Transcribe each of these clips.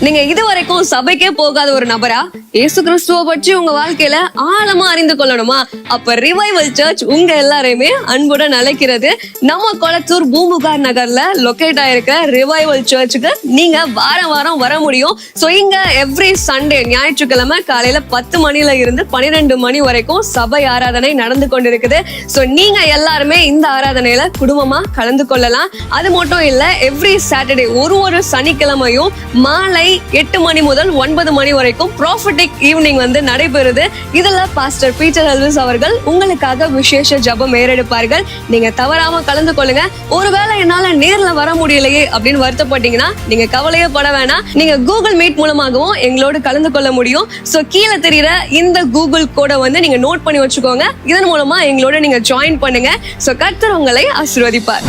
நீங்க இதுவரைக்கும் சபைக்கே போகாத ஒரு நபரா இயேசு கிறிஸ்துவ பற்றி உங்க வாழ்க்கையில ஆழமா அறிந்து கொள்ளணுமா? அப்ப ரிவைவல் சர்ச் உங்க எல்லாரையுமே அன்புடன் அழைக்கிறது. நம்ம கொளத்தூர் பூம்புகார் நகர்ல லொகேட் ஆயிருக்க ரிவைவல் சர்ச்சுக்கு நீங்க வாரம் வாரம் வர முடியும். சோ இங்க எவ்ரி சண்டே ஞாயிற்றுக்கிழமை காலையில 10 மணில இருந்து 12 மணி வரைக்கும் சபை ஆராதனை நடந்து கொண்டிருக்குது. சோ நீங்க எல்லாருமே இந்த ஆராதனையில குடும்பமா கலந்து கொள்ளலாம். அது மட்டும் இல்ல, எவ்ரி சாட்டர்டே ஒரு சனிக்கிழமையும் மாலை 8 மணி முதல் 9 மணி வரைக்கும் ப்ராஃபட்டிக் ஈவினிங் வந்து நடைபெறுது. இதுல பாஸ்டர் பீட்டர் எல்விஸ் அவர்கள் உங்களுக்காக விசேஷ ஜெபம் ஏறெடுப்பார்கள். நீங்க தவறாம கலந்து கொள்ளுங்க. ஒருவேளை என்னால நேர்ல வர முடியலையே அப்படின்னு வருத்தப்பட்டீங்கன்னா நீங்க கவலையே பட வேணாம். நீங்க கூகுள் மீட் மூலமாகவும் எங்களோடு கலந்து கொள்ள முடியும். சோ கீழே தெரியுற இந்த கூகுள் கோடை வந்து நீங்க நோட் பண்ணி வச்சுக்கோங்க. இதன் மூலமா எங்களோட நீங்க ஜாயின் பண்ணுங்க. சோ கர்த்தர் உங்களை ஆசீர்வதிப்பார்.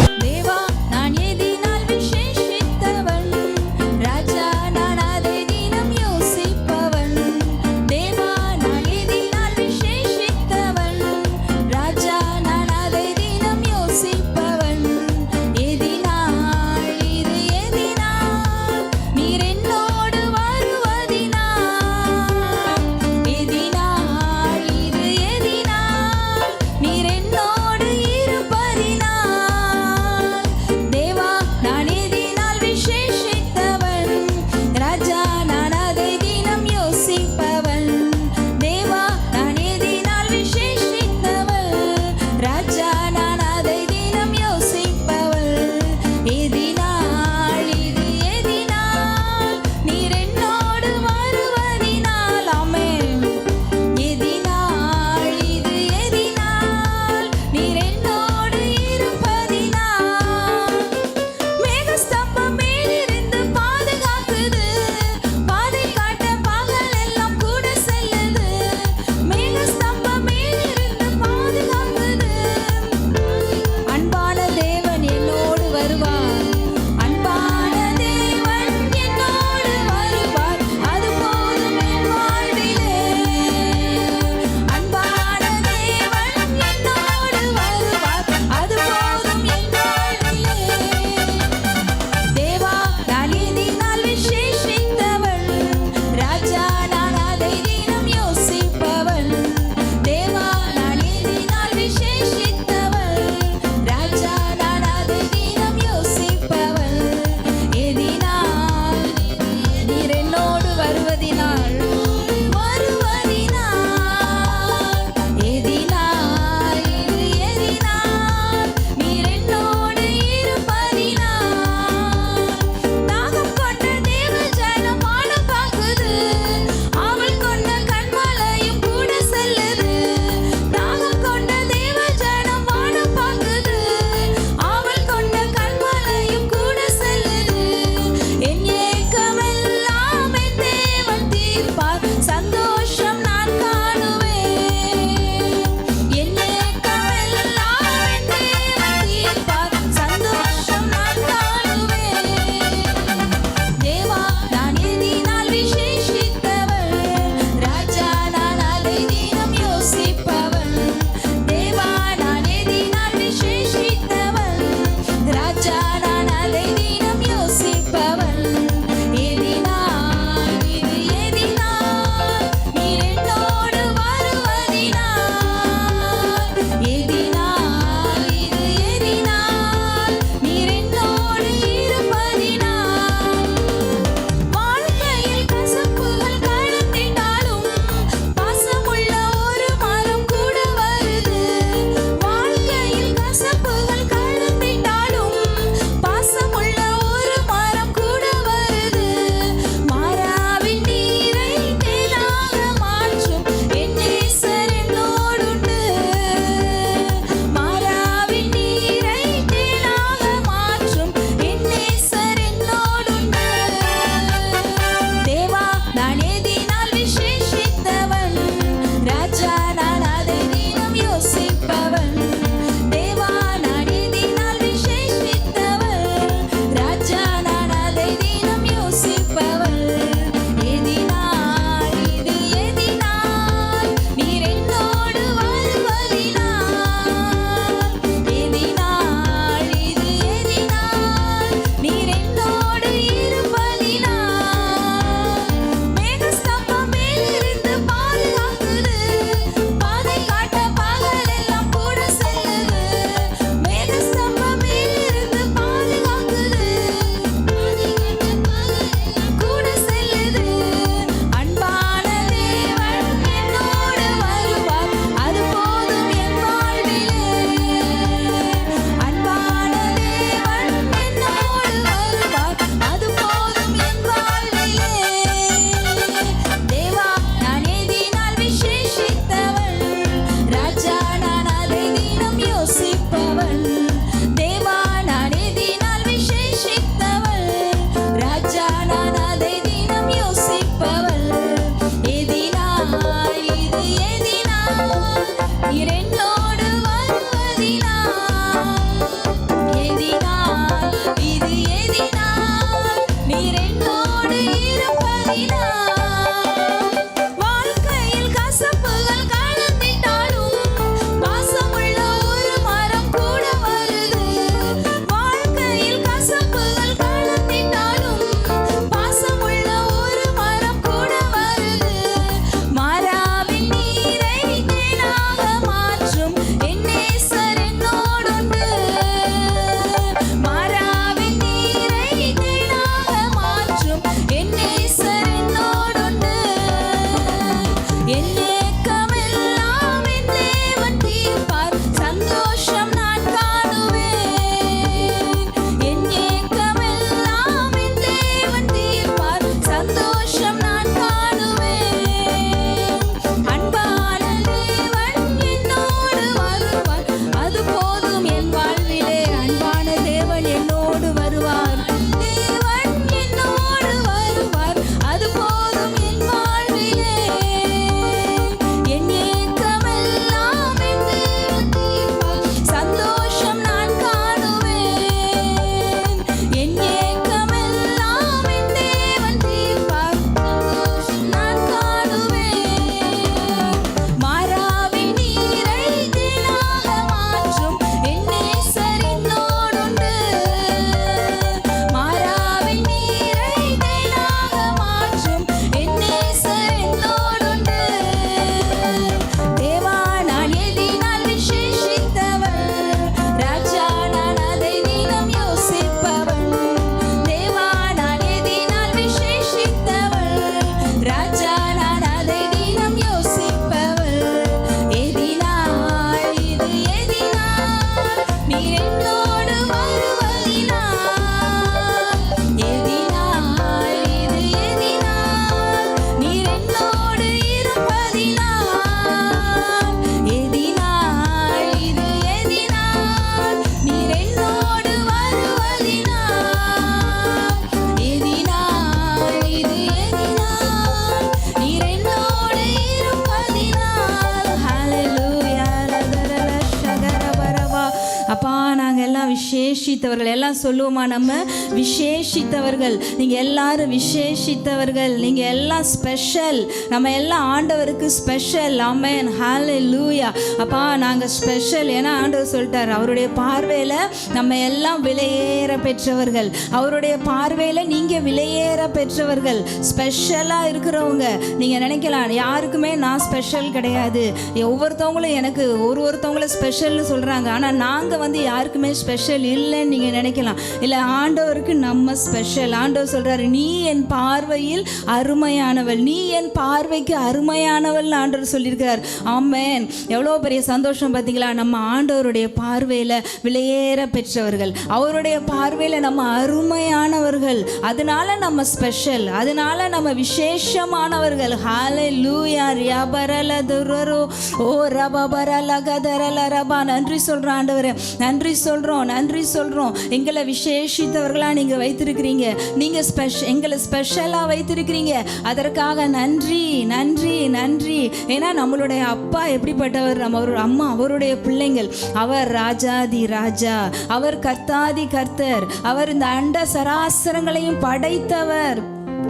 விசேஷித்தவர்கள். எல்லாம் சொல்லுவோமா? நம்ம விசேஷித்தவர்கள். நீங்கள் எல்லாரும் விசேஷித்தவர்கள். நீங்கள் எல்லாம் ஸ்பெஷல். நம்ம எல்லாம் ஆண்டவருக்கு ஸ்பெஷல். ஆமென், ஹல்லேலூயா. அப்பா நாங்கள் ஸ்பெஷல். ஏன்னா ஆண்டவர் சொல்லிட்டார், அவருடைய பார்வையில் நம்ம எல்லாம் விலையேற பெற்றவர்கள். அவருடைய பார்வையில் நீங்கள் விலையேற பெற்றவர்கள், ஸ்பெஷலாக இருக்கிறவங்க. நீங்கள் நினைக்கலாம், யாருக்குமே நான் ஸ்பெஷல் கிடையாது, ஒவ்வொருத்தவங்களும் எனக்கு ஒருத்தவங்கள ஸ்பெஷல்னு சொல்கிறாங்க, ஆனால் நாங்கள் வந்து யாருக்குமே ஸ்பெஷல் இல்லைன்னு நீங்கள் நினைக்கலாம். இல்லை, ஆண்டவருக்கு நம்ம ஸ்பெஷல். ஆண்டவர் சொல்கிறாரு, நீ என் பார்வையில் அருமையானவள், நீ என் பார்வைக்கு அருமையானவள் ஆண்டவர் சொல்லியிருக்கிறார். ஆமென். எவ்வளோ பெரிய சந்தோஷம் பார்த்தீங்களா? நம்ம ஆண்டவருடைய பார்வையில் விலையேற பெற்றவர்கள், அவருடைய பார்வையில் நம்ம அருமையானவர்கள். அதனால நம்ம ஸ்பெஷல், அதனால நம்ம விசேஷமானவர்கள். ஹல்லேலூயா. ரியாபரலதுரோ ஓ ரபபரலகதரலரபா. நன்றி சொல்கிறோம் ஆண்டவரே, நன்றி சொல்கிறோம், நன்றி சொல்கிறோம். எங்களை விசேஷித்தவர்களாக நீங்கள் வைத்திருக்கிறீங்க, நீங்கள் எங்களை ஸ்பெஷலாக வைத்திருக்கிறீங்க. அதற்காக நன்றி, நன்றி, நன்றி. ஏன்னா நம்மளுடைய அப்பா எப்படிப்பட்டவர், நம்ம அம்மா அவருடைய பிள்ளைங்கள். அவர் ராஜாதி ராஜா, அவர் கர்த்தாதி கர்த்தர், அவர் இந்த அண்ட சராசரங்களையும் படைத்தவர்.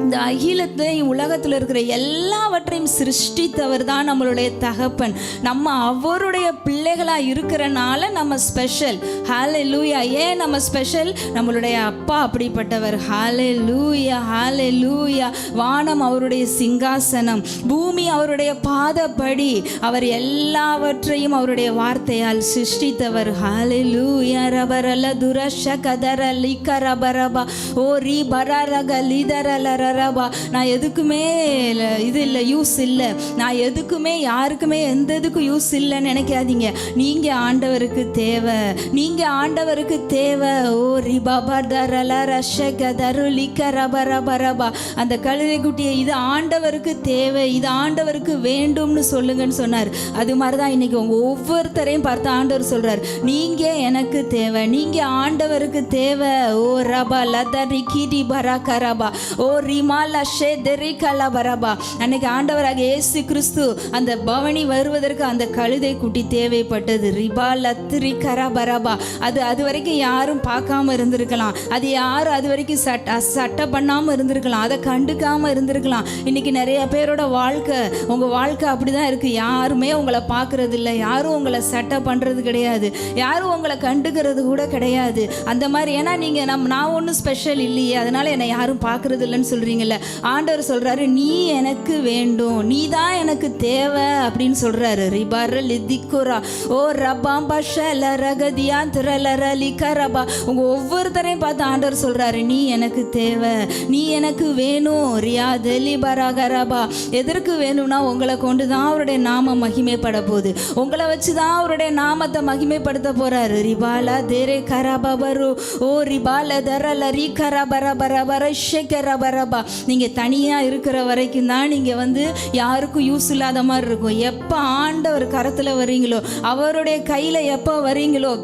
இந்த அகிலத்தையும் உலகத்தில் இருக்கிற எல்லாவற்றையும் சிருஷ்டித்தவர் தான் நம்மளுடைய தகப்பன். நம்ம அவருடைய பிள்ளைகளாக இருக்கிறனால நம்ம ஸ்பெஷல். ஹல்லேலூயா. ஏன் நம்ம ஸ்பெஷல்? நம்மளுடைய அப்பா அப்படிப்பட்டவர். ஹல்லேலூயா, ஹல்லேலூயா. வானம் அவருடைய சிங்காசனம், பூமி அவருடைய பாதப்படி. அவர் எல்லாவற்றையும் அவருடைய வார்த்தையால் சிருஷ்டித்தவர். ஹல்லேலூயா. ரபரல துரஷ கதர லிகரபரபா ஓ ரி பரரக லிதரல. நான் எதுக்குமே இது இல்லை, யூஸ் இல்லை, நான் எதுக்குமே யாருக்குமே எந்த இதுக்கும் யூஸ் இல்லைன்னு நினைக்காதீங்க. நீங்கள் ஆண்டவருக்கு தேவை, நீங்கள் ஆண்டவருக்கு தேவை. ஓ ரிபாபரல ரஷகதருலிகரபரபரபா. அந்த கழுதை குட்டியை இது ஆண்டவருக்கு தேவை, இது ஆண்டவருக்கு வேண்டும்னு சொல்லுங்கன்னு சொன்னார். அது மாதிரி தான் இன்னைக்கு உங்கள் ஒவ்வொருத்தரையும் பார்த்து ஆண்டவர் சொல்கிறார், நீங்கள் எனக்கு தேவை, நீங்கள் ஆண்டவருக்கு தேவை. ஓ ரபா லதரி கிடி பராகரபா ஓ ரிமாலா ஷேதரி கலபரபா. அன்னைக்கு ஆண்டவராக இயேசு கிறிஸ்து அந்த பவனி வருவதற்கு அந்த கழுதை குட்டி தேவைப்பட்டது. ரிபா லத்ரி கரபரபா. அது வரைக்கும் யாரும் பார்க்காம இருந்திருக்கலாம், அது யாரும் அது வரைக்கும் சட்டை பண்ணாமல் இருந்திருக்கலாம், அதை கண்டுக்காமல் இருந்திருக்கலாம். இன்னைக்கு நிறைய பேரோட வாழ்க்கை, உங்கள் வாழ்க்கை அப்படி தான் இருக்குது. யாருமே உங்களை பார்க்கறது இல்லை, யாரும் உங்களை சட்டை பண்ணுறது கிடையாது, யாரும் உங்களை கண்டுக்கிறது கூட கிடையாது. அந்த மாதிரி. ஏன்னா நீங்கள் நான் ஒன்றும் ஸ்பெஷல் இல்லையே, அதனால என்னை யாரும் பார்க்கறது இல்லைன்னு சொல்கிறீங்கல்ல. ஆண்டவர் சொல்கிறாரு, நீ எனக்கு வேண்டும், நீ தான் எனக்கு தேவை அப்படின்னு சொல்கிறாரு. ரிபார லிதிக்குரா ஓ ரபாம்பா ஷல ரகதியா திரலர லிகரபா. உங்கள் ஒவ்வொருத்தரையும் பார்த்து ஆண்டவர் சொல்கிறாரு, நீ எனக்கு தேவை, நீ எனக்கு வேணும். ரியா தெலி பராகரபா. எதற்கு வேணும்னா உங்களை கொண்டு தான் அவருடைய நாமம் மகிமைப்பட போகுது, உங்களை வச்சு தான் அவருடைய நாமத்தை மகிமைப்படுத்த போகிறாரு. ரிபாலா தேரே கரபரு ஓ ரிபால தரல ரி கரபரபரபர ஷேகரபரபா. நீங்கள் தனியாக இருக்கிற வரைக்கும் தான் நீங்கள் வந்து யாருக்கும் யூஸ் இல்லாத மாதிரி இருக்கும். எப்போ ஆண்டவர் கரத்தில் வர்றீங்களோ, அவருடைய கையில் எப்போ வர்றீங்களோ,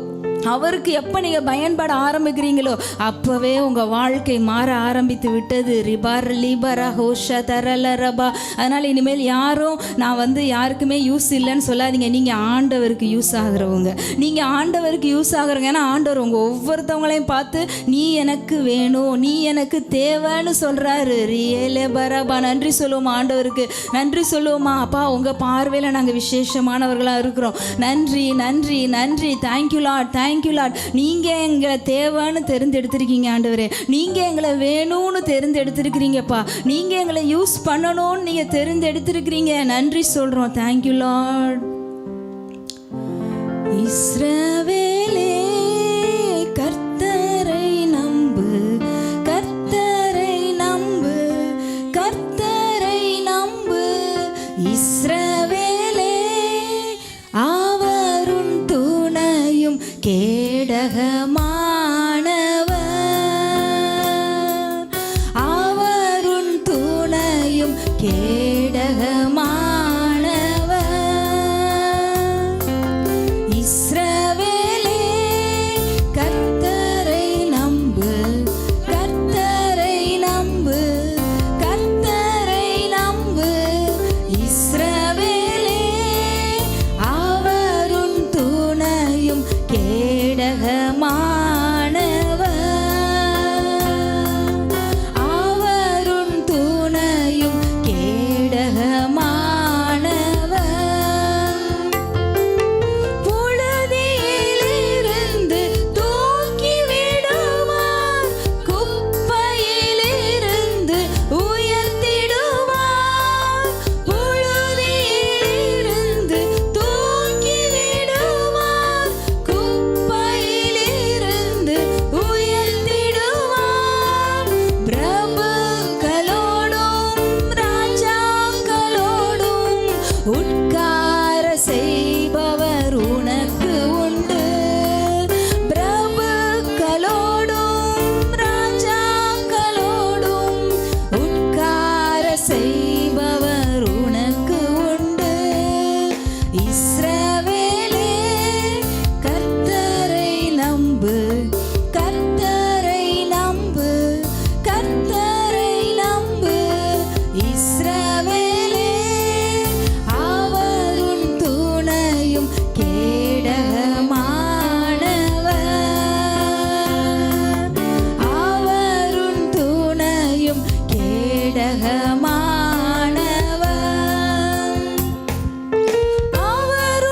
அவருக்கு எப்போ நீங்கள் பயன்பட ஆரம்பிக்கிறீங்களோ அப்போவே உங்கள் வாழ்க்கை மாற ஆரம்பித்து விட்டது. ரிபார் லிபரா ஹோஷா தரல ரபா. அதனால் இனிமேல் யாரும் நான் வந்து யாருக்குமே யூஸ் இல்லைன்னு சொல்லாதீங்க. நீங்கள் ஆண்டவருக்கு யூஸ் ஆகிறவங்க, நீங்கள் ஆண்டவருக்கு யூஸ் ஆகிறவங்க. ஏன்னா ஆண்டவர் உங்கள் ஒவ்வொருத்தவங்களையும் பார்த்து நீ எனக்கு வேணும், நீ எனக்கு தேவைன்னு சொல்கிறாரு. ரியலே பரபா. நன்றி சொல்லுவோமா ஆண்டவருக்கு, நன்றி சொல்லுவோமா. அப்பா உங்கள் பார்வையில் நாங்கள் விசேஷமானவர்களாக இருக்கிறோம். நன்றி, நன்றி, நன்றி. Thank you Lord, thank you Lord. நீங்கள் எங்களை தேவைன்னு தெரிந்தெடுத்திருக்கீங்க ஆண்டவரே, நீங்கள் எங்களை வேணும்னு தெரிந்தெடுத்திருக்கிறீங்கப்பா, நீங்கள் எங்களை யூஸ் பண்ணணும்னு நீங்கள் தெரிந்தெடுத்திருக்கிறீங்க. நன்றி சொல்கிறோம். Thank you Lord. இஸ்ரவேலே கர்த்தரை நம்பு, கர்த்தரை நம்பு, கர்த்தரை நம்பு. இஸ்ரவேலே அவரும் துணையும் கேடகமானவர், அவரும் துணையும் கேடகமானவர். இஸ்ரவேலே கர்த்தரை நம்பு, கர்த்தரை நம்பு, கர்த்தரை நம்பு. இஸ்ரவேலே அவரும் துணையும் கேட இஸ்ரவேலே கர்த்தரை நம்பு, கர்த்தரை நம்பு, கர்த்தரை நம்பு. இஸ்ரவேலே அவர் உன் துணையும் கேடகமானவர், அவர் உன் துணையும் கேடகமானவர். அவர்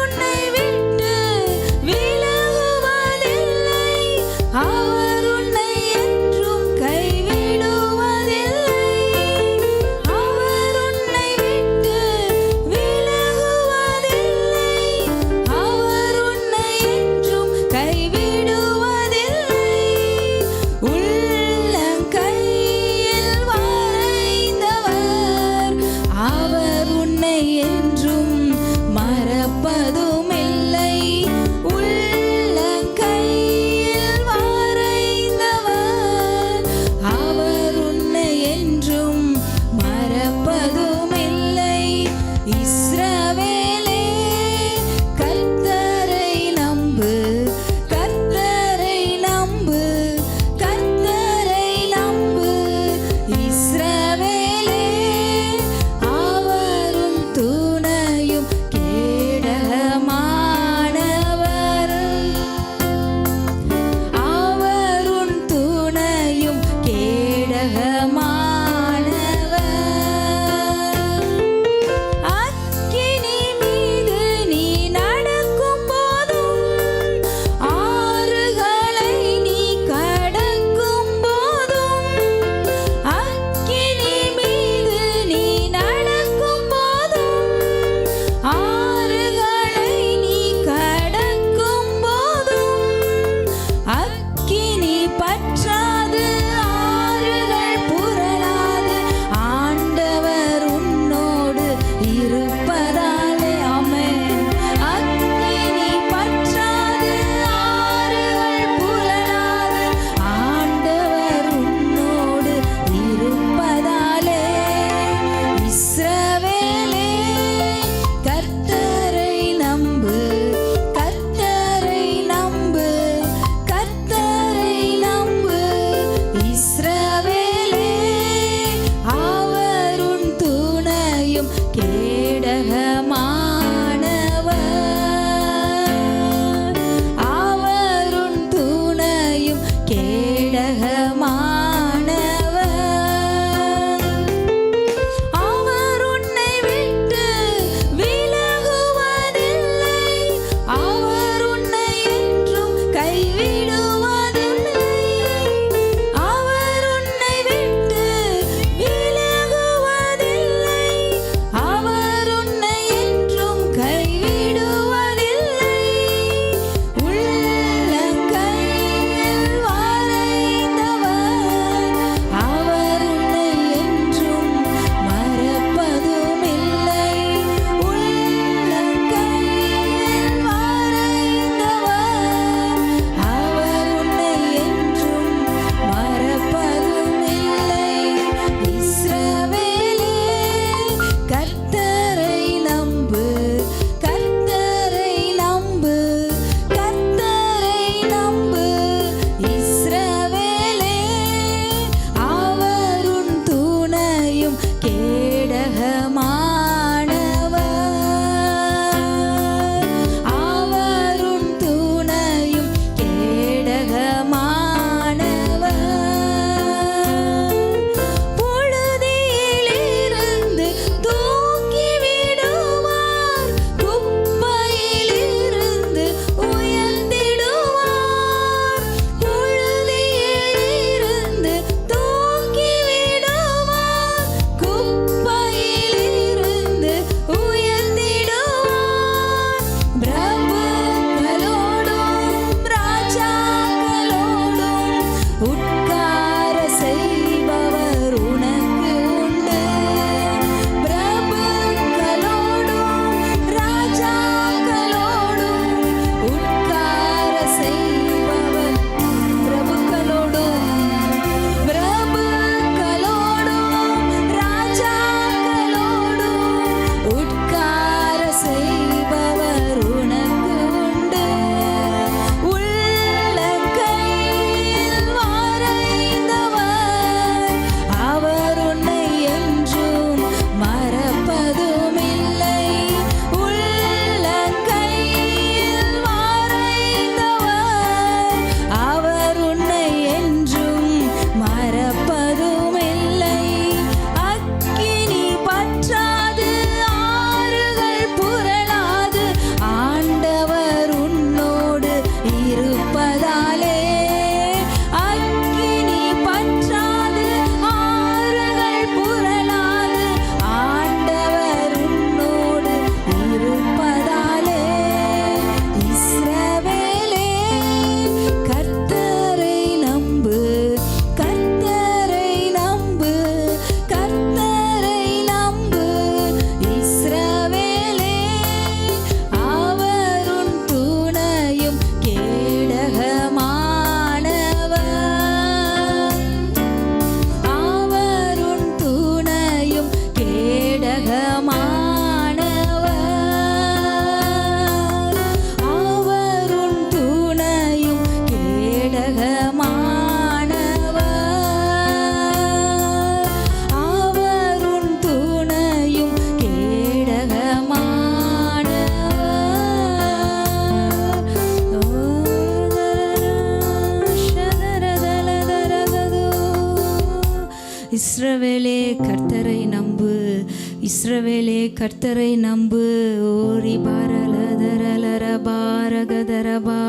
கர்த்தரை நம்பு. ஓரி பரலதரலர பாரகதரபா.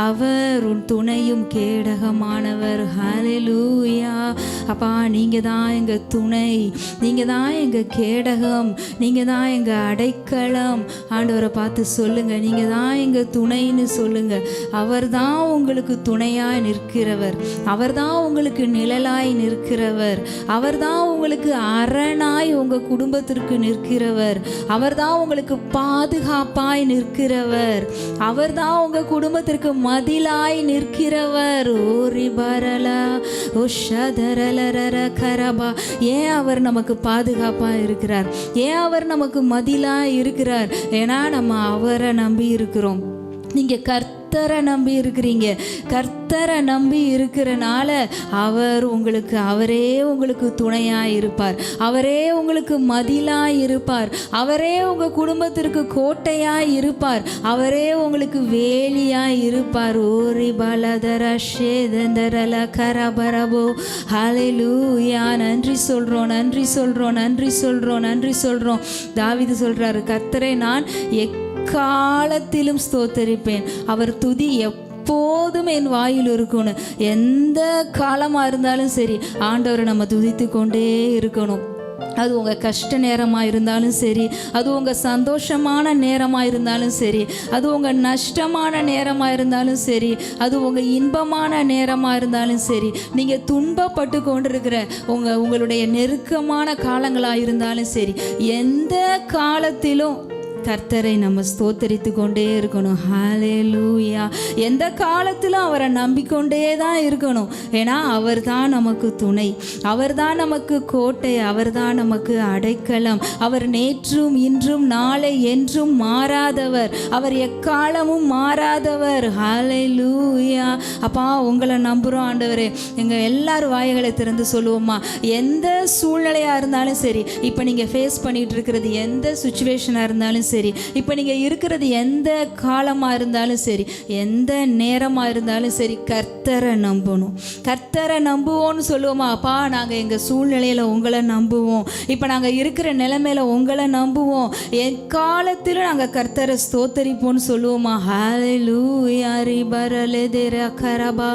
அவர் உன் துணையும் கேடகமானவர். ஹல்லேலூயா. அப்பா, நீங்கள் தான் எங்கள் துணை, நீங்கள் தான் எங்கள் கேடகம், நீங்கள் தான் எங்கள் அடைக்கலம். ஆண்டவரை பார்த்து சொல்லுங்கள், நீங்கள் தான் எங்கள் துணைன்னு சொல்லுங்கள். அவர் தான் உங்களுக்கு துணையாய் நிற்கிறவர், அவர் தான் உங்களுக்கு நிழலாய் நிற்கிறவர், அவர் தான் உங்களுக்கு அரணாய் உங்கள் குடும்பத்திற்கு நிற்கிறவர், அவர் தான் உங்களுக்கு பாதுகாப்பாய் நிற்கிறவர், அவர் தான் உங்கள் குடும்பத்திற்கு மதிலாய் நிற்கிறவர். ஓரி பரலா ஓஷதரலரர கரபா. ஏன் அவர் நமக்கு பாதுகாப்பாக இருக்கிறார்? ஏன் அவர் நமக்கு மதிலாக இருக்கிறார்? ஏன்னா நம்ம அவரை நம்பி இருக்கிறோம். நீங்கள் கர்த்தரை நம்பி இருக்கிறீங்க. கர்த்தரை நம்பி இருக்கிறனால அவரே உங்களுக்கு துணையாக இருப்பார், அவரே உங்களுக்கு மதிலாக இருப்பார், அவரே உங்கள் குடும்பத்திற்கு கோட்டையாக இருப்பார், அவரே உங்களுக்கு வேலியாக இருப்பார். ஓரி பலதர ஷேதந்தரல கரபரபோ. ஹல்லேலூயா. நன்றி சொல்கிறோம், நன்றி சொல்கிறோம், நன்றி சொல்கிறோம், நன்றி சொல்கிறோம். தாவீது சொல்கிறாரு, கர்த்தரை நான் காலத்திலும் ஸ்தோத்தரிப்பேன், அவர் துதி எப்போதும் என் வாயில் இருக்கணும். எந்த காலமாக இருந்தாலும் சரி ஆண்டவரை நம்ம துதித்து கொண்டே இருக்கணும். அது உங்கள் கஷ்ட நேரமாக இருந்தாலும் சரி, அது உங்கள் சந்தோஷமான நேரமாக இருந்தாலும் சரி, அது உங்கள் நஷ்டமான நேரமாக இருந்தாலும் சரி, அது உங்கள் இன்பமான நேரமாக இருந்தாலும் சரி, நீங்கள் துன்பப்பட்டு கொண்டிருக்கிற உங்களுடைய நெருக்கமான காலங்களாக இருந்தாலும் சரி, எந்த காலத்திலும் கர்த்தரை நம்ம ஸ்தோத்தரித்து கொண்டே இருக்கணும். ஹல்லேலூயா. எந்த காலத்திலும் அவரை நம்பிக்கொண்டே தான் இருக்கணும். ஏன்னா அவர் தான் நமக்கு துணை, அவர் தான் நமக்கு கோட்டை, அவர் தான் நமக்கு அடைக்கலம். அவர் நேற்றும் இன்றும் நாளை என்றும் மாறாதவர், அவர் எக்காலமும் மாறாதவர். ஹல்லேலூயா. அப்பா, உங்களை நம்புகிறோம் ஆண்டவரே. எங்கள் எல்லாரும் வாய்களை திறந்து சொல்லுவோம்மா, எந்த சூழ்நிலையாக இருந்தாலும் சரி, இப்போ நீங்கள் ஃபேஸ் பண்ணிகிட்டு இருக்கிறது எந்த சுச்சுவேஷனாக இருந்தாலும் சரி, இப்போ நீங்கள் இருக்கிறது எந்த காலமாக இருந்தாலும் சரி, எந்த நேரமாக இருந்தாலும் சரி, கர்த்தரை நம்பணும். கர்த்தரை நம்புவோன்னு சொல்லுவோமா? அப்பா, நாங்கள் எங்கள் சூழ்நிலையில் உங்களை நம்புவோம், இப்போ நாங்கள் இருக்கிற நிலைமையில் உங்களை நம்புவோம், எக்காலத்திலும் நாங்கள் கர்த்தரை ஸ்தோத்தரிப்போன்னு சொல்லுவோமா? ஹல்லேலூயா. ரிபரலெதெர கரபா.